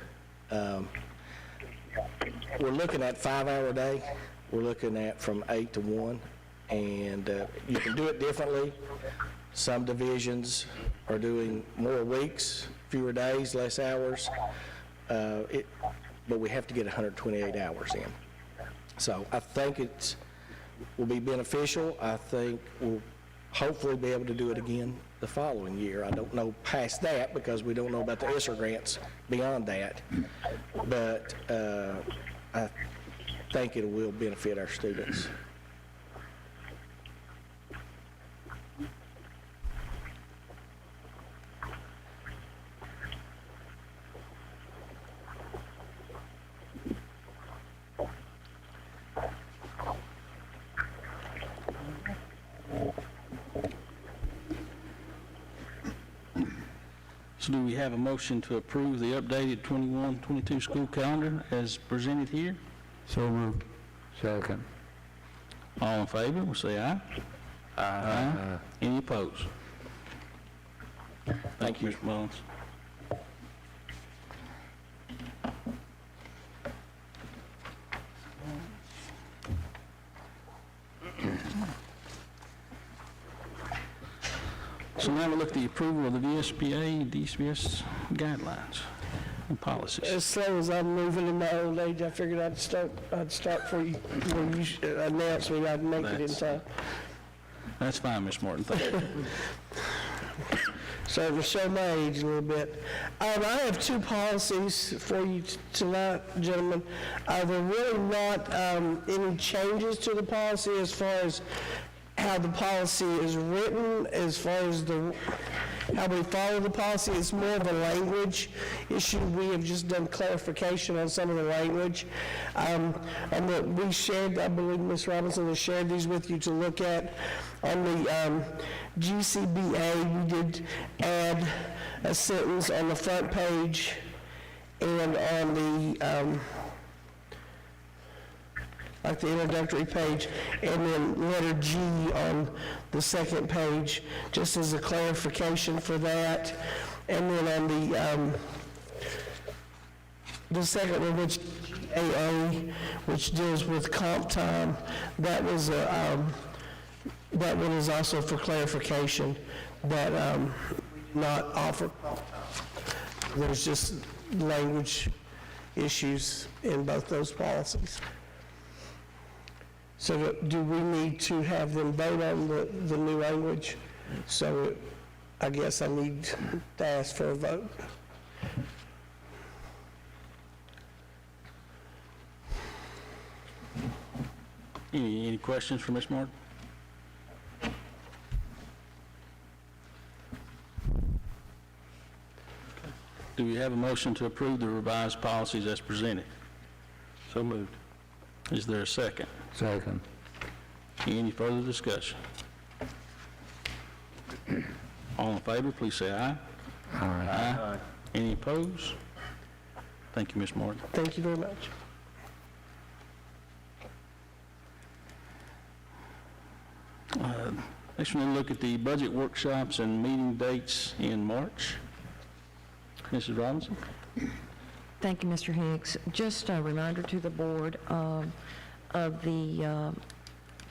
We're looking at 5-hour day. We're looking at from 8 to 1, and you can do it differently. Some divisions are doing more weeks, fewer days, less hours, but we have to get 128 hours in. So I think it will be beneficial. I think we'll hopefully be able to do it again the following year. I don't know past that because we don't know about the ESSER grants beyond that, but I think it will benefit our students. So do we have a motion to approve the updated 21-22 school calendar as presented here? So moved. Second. All in favor, will say aye. Aye. Any opposed? Thank you, Mr. Mullins. So now we look at the approval of the Vspa, DCS guidelines and policies. As slow as I'm moving in my old age, I figured I'd start for you when you announced me. I'd make it in time. That's fine, Ms. Martin, thank you. So to show my age a little bit, I have two policies for you tonight, gentlemen. There really not any changes to the policy as far as how the policy is written, as far as how we follow the policy. It's more of a language issue. We have just done clarification on some of the language. And that we shared, I believe Ms. Robinson has shared these with you to look at. On the GCBA, we did add a sentence on the front page, and on the like the introductory page, and then letter G on the second page, just as a clarification for that. And then on the second one, which AA, which deals with comp time, that was that one is also for clarification, that not offer. There's just language issues in both those policies. So do we need to have them vote on the new language? So I guess I need to ask for a vote. Any questions for Ms. Martin? Do we have a motion to approve the revised policies as presented? So moved. Is there a second? Second. Any further discussion? All in favor, please say aye. Aye. Any opposed? Thank you, Ms. Martin. Thank you very much. Next, we'll look at the budget workshops and meeting dates in March. Mrs. Robinson? Thank you, Mr. Hicks. Just a reminder to the board of the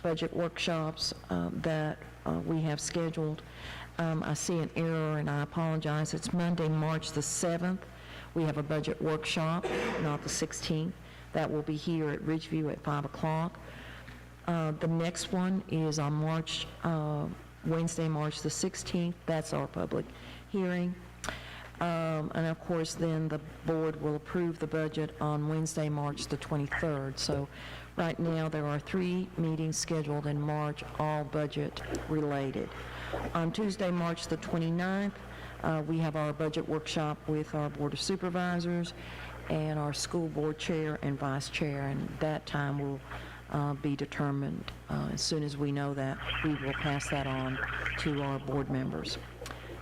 budget workshops that we have scheduled. I see an error, and I apologize. It's Monday, March the 7th. We have a budget workshop, not the 16th. That will be here at Ridgeview at 5 o'clock. The next one is on Wednesday, March the 16th. That's our public hearing. And of course, then the board will approve the budget on Wednesday, March the 23rd. So right now, there are 3 meetings scheduled in March, all budget related. On Tuesday, March the 29th, we have our budget workshop with our Board of Supervisors and our school board chair and vice chair, and that time will be determined. As soon as we know that, we will pass that on to our board members.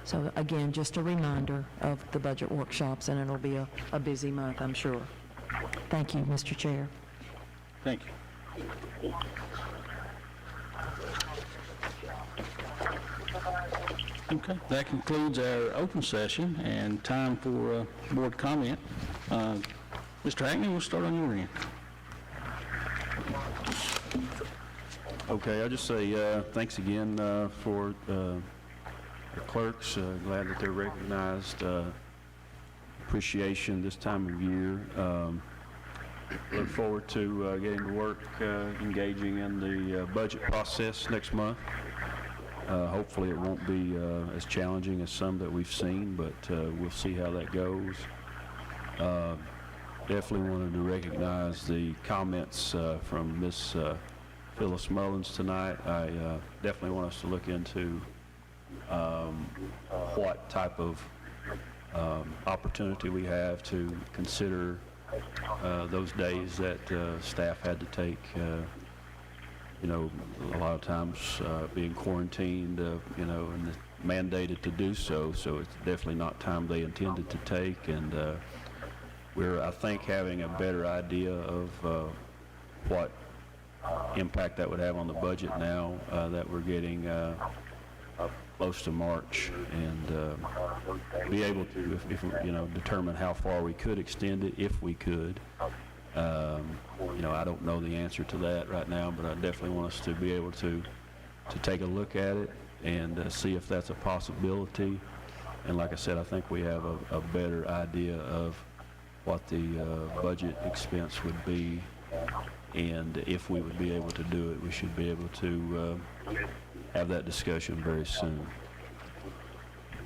So again, just a reminder of the budget workshops, and it'll be a busy month, I'm sure. Thank you, Mr. Chair. Thank you. Okay, that concludes our open session and time for board comment. Mr. Hackney, we'll start on your end. Okay, I'll just say thanks again for the clerks. Glad that they're recognized. Appreciation this time of year. Look forward to getting to work engaging in the budget process next month. Hopefully it won't be as challenging as some that we've seen, but we'll see how that goes. Definitely wanted to recognize the comments from Ms. Phyllis Mullins tonight. I definitely want us to look into what type of opportunity we have to consider those days that staff had to take, you know, a lot of times being quarantined, you know, and mandated to do so, so it's definitely not time they intended to take, and we're, I think, having a better idea of what impact that would have on the budget now that we're getting close to March, and be able to, if you know, determine how far we could extend it, if we could. You know, I don't know the answer to that right now, but I definitely want us to be able to take a look at it and see if that's a possibility. And like I said, I think we have a better idea of what the budget expense would be, and if we would be able to do it, we should be able to have that discussion very soon.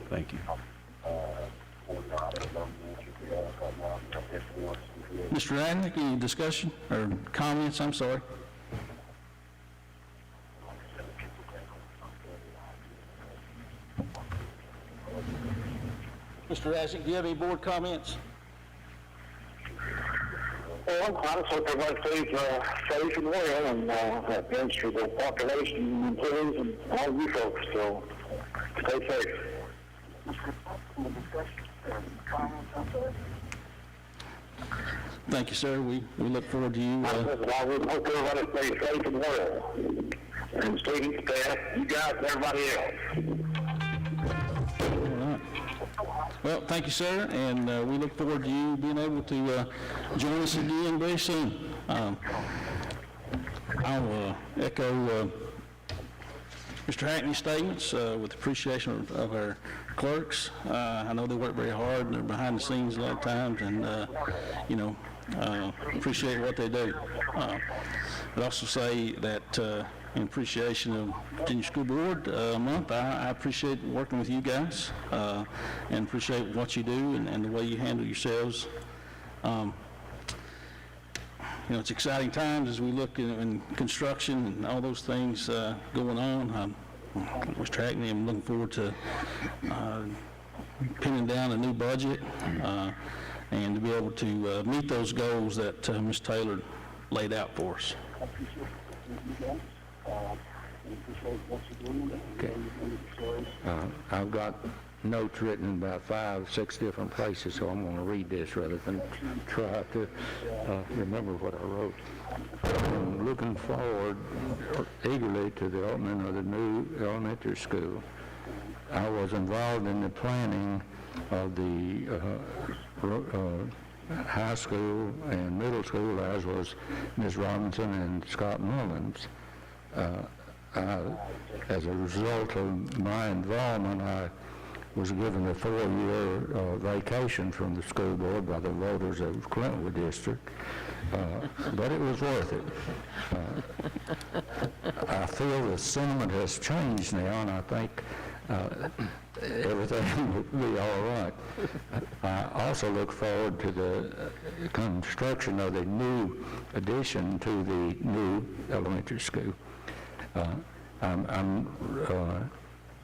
Thank you. Mr. Radnick, any discussion or comments? I'm sorry. Mr. Radnick, do you have any board comments? Well, I just hope everybody stays safe and well, and thanks for the population and employees and all of you folks, so stay safe. Thank you, sir. We look forward to you. I would hope everybody stays safe and well, and students, staff, you guys, and everybody else. All right. Well, thank you, sir, and we look forward to you being able to join us again very soon. I'll echo Mr. Hackney's statements with appreciation of our clerks. I know they work very hard and they're behind the scenes a lot of times, and appreciate what they do. I'd also say that in appreciation of Virginia School Board Month, I appreciate working with you guys and appreciate what you do and the way you handle yourselves. It's exciting times as we look in construction and all those things going on. Mr. Hackney, I'm looking forward to pinning down a new budget and to be able to meet those goals that Ms. Taylor laid out for us. Okay. I've got notes written in about 5 or 6 different places, so I'm going to read this rather than try to remember what I wrote. I'm looking forward eagerly to the opening of the new elementary school. I was involved in the planning of the high school and middle school, as was Ms. Robinson and Scott Mullins. As a result of my involvement, I was given a 4-year vacation from the school board by the voters of Clintwood District, but it was worth it. I feel the sentiment has changed now, and I think everything will be all right. I also look forward to the construction of the new addition to the new elementary school. I'm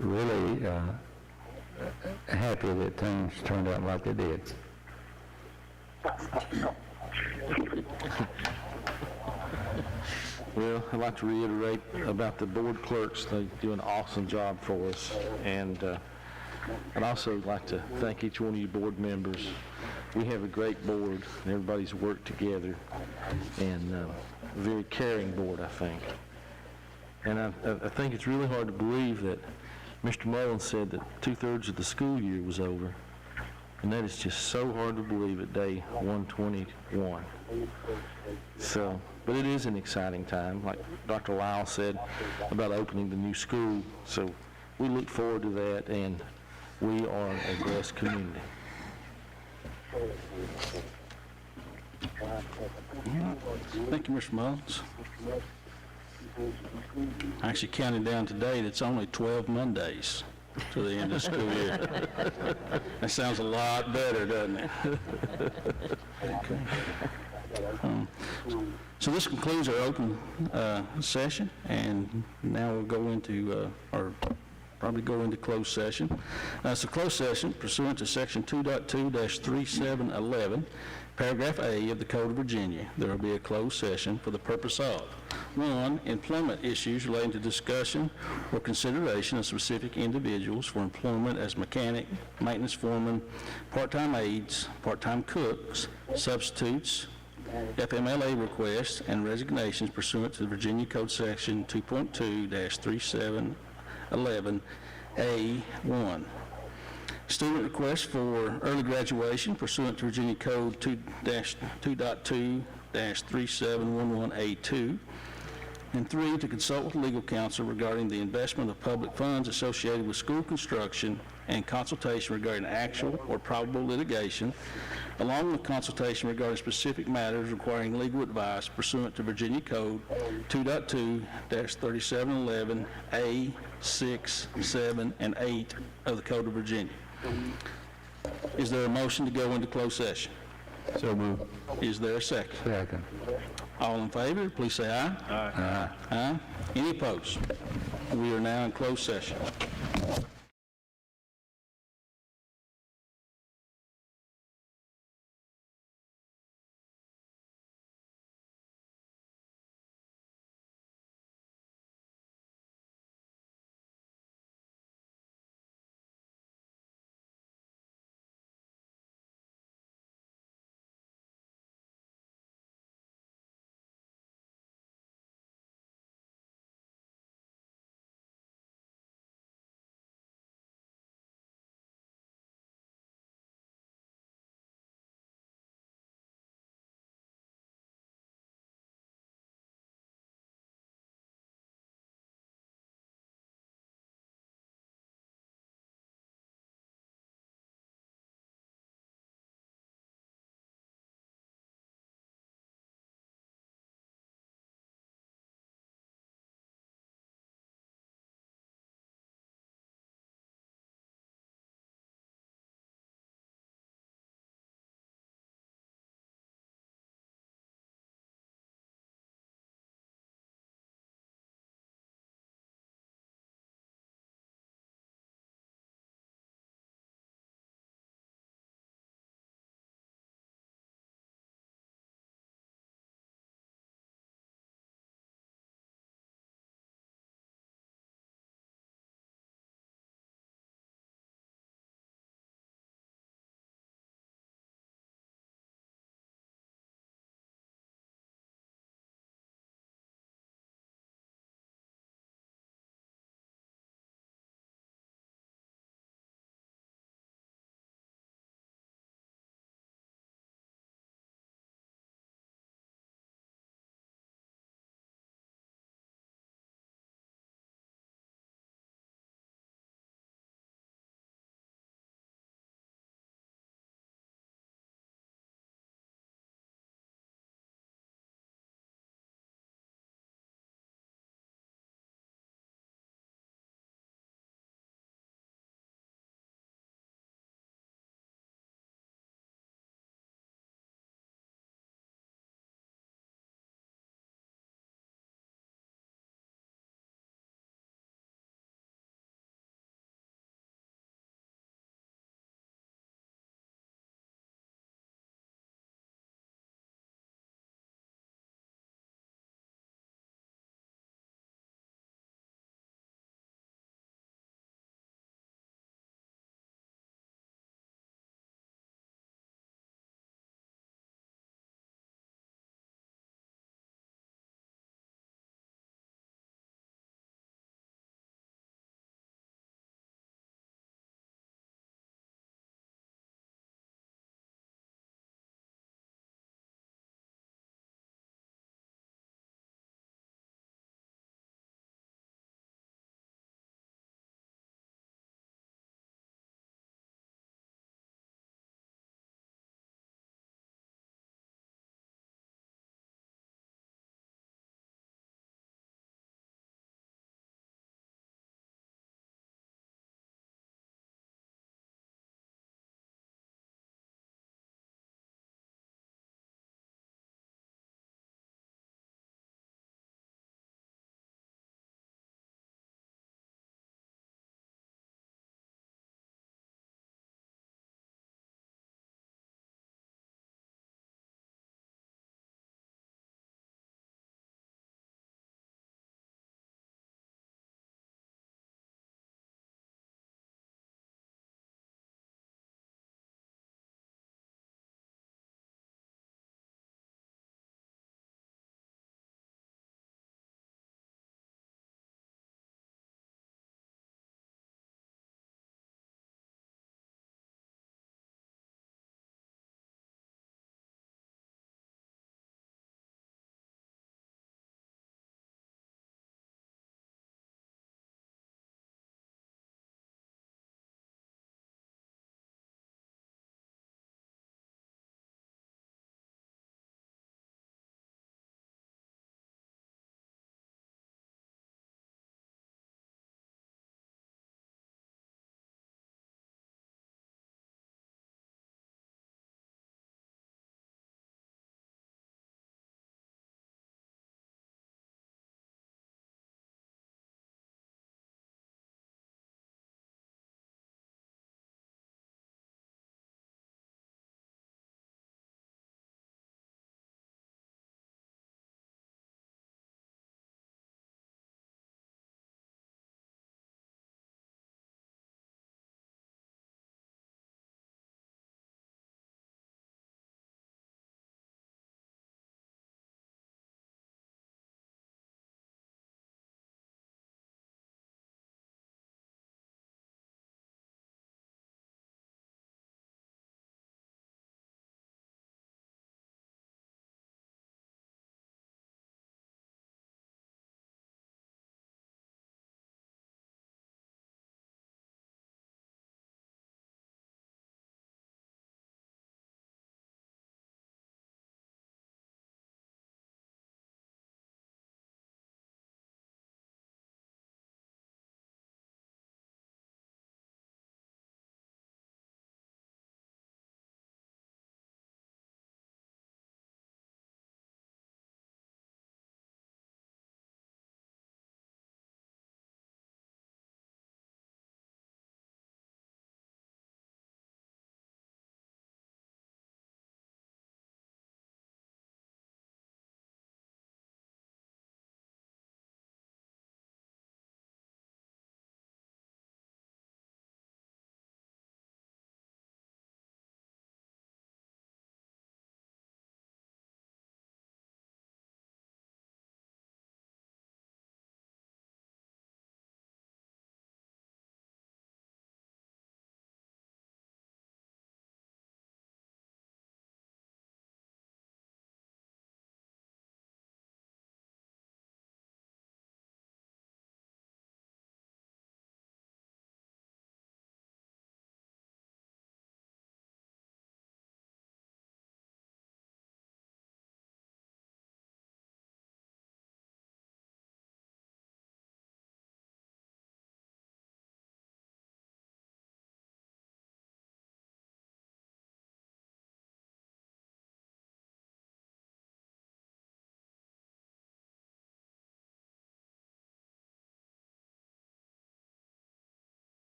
really happy that things turned out like they did. Well, I'd like to reiterate about the board clerks. They do an awesome job for us. And I'd also like to thank each one of you board members. We have a great board, and everybody's worked together. And a very caring board, I think. And I think it's really hard to believe that Mr. Mullins said that 2/3 of the school year was over. And that is just so hard to believe at day 121. So, but it is an exciting time, like Dr. Lyle said about opening the new school. So we look forward to that, and we are a blessed community. Thank you, Mr. Mullins. I actually counted down today, it's only 12 Mondays to the end of the school year. That sounds a lot better, doesn't it? Okay. So this concludes our open session, and now we'll go into, or probably go into closed session. It's a closed session pursuant to Section 2.2-3711, Paragraph A of the Code of Virginia. There will be a closed session for the purpose of 1, employment issues relating to discussion or consideration of specific individuals for employment as mechanic, maintenance foreman, part-time aides, part-time cooks, substitutes, FMLA requests, and resignations pursuant to the Virginia Code Section 2.2-3711A1. Student requests for early graduation pursuant to Virginia Code 2.2-3711A2. And 3, to consult with legal counsel regarding the investment of public funds associated with school construction and consultation regarding actual or probable litigation, along with consultation regarding specific matters requiring legal advice pursuant to Virginia Code 2.2-3711A6, 7, and 8 of the Code of Virginia. Is there a motion to go into closed session? So moved. Is there a second? Second. All in favor, please say aye. Aye. Aye. Any opposed? We are now in closed session.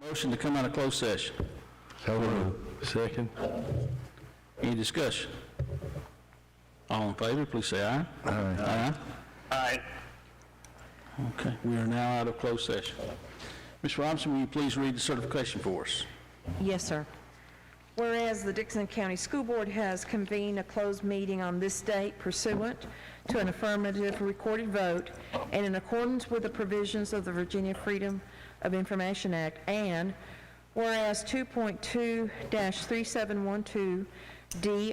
Motion to come out of closed session. So moved. Second. Any discussion? All in favor, please say aye. Aye. Aye. Okay, we are now out of closed session. Ms. Robinson, will you please read the certification for us? Yes, sir. Whereas the Dixon County School Board has convened a closed meeting on this date pursuant to an affirmative recorded vote and in accordance with the provisions of the Virginia Freedom of Information Act, and whereas 2.2-3712D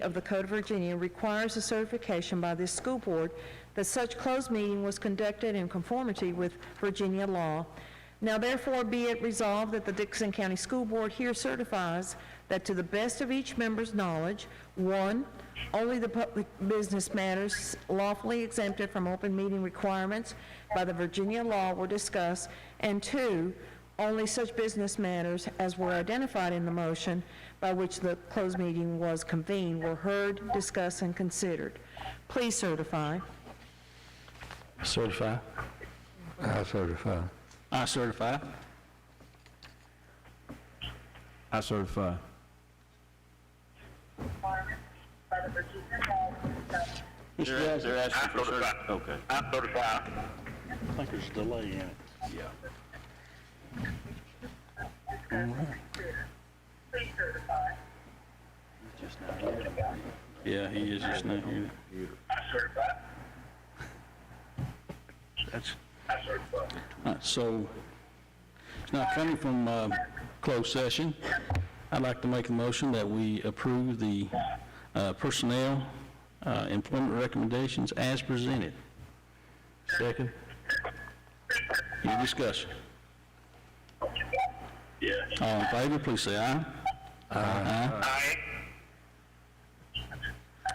of the Code of Virginia requires a certification by this school board that such closed meeting was conducted in conformity with Virginia law. Now therefore be it resolved that the Dixon County School Board here certifies that to the best of each member's knowledge, 1, only the public business matters lawfully exempted from open meeting requirements by the Virginia law were discussed, and 2, only such business matters as were identified in the motion by which the closed meeting was convened were heard, discussed, and considered. Please certify. Certify. I certify. I certify. I certify. Mr. Jackson? They're asking for certification. Okay. I certify. I think there's a delay in it. Yeah. Yeah, he is just not here. That's, all right, so, it's not coming from closed session. I'd like to make a motion that we approve the personnel employment recommendations as presented. Second. Any discussion? Yes. All in favor, please say aye. Aye. Aye.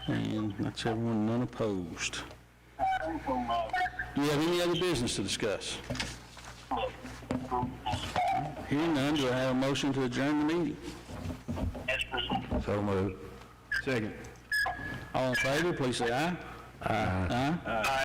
And that's everyone, none opposed. Do you have any other business to discuss? Hearing none, do I have a motion to adjourn the meeting? So moved. Second. All in favor, please say aye. Aye. Aye.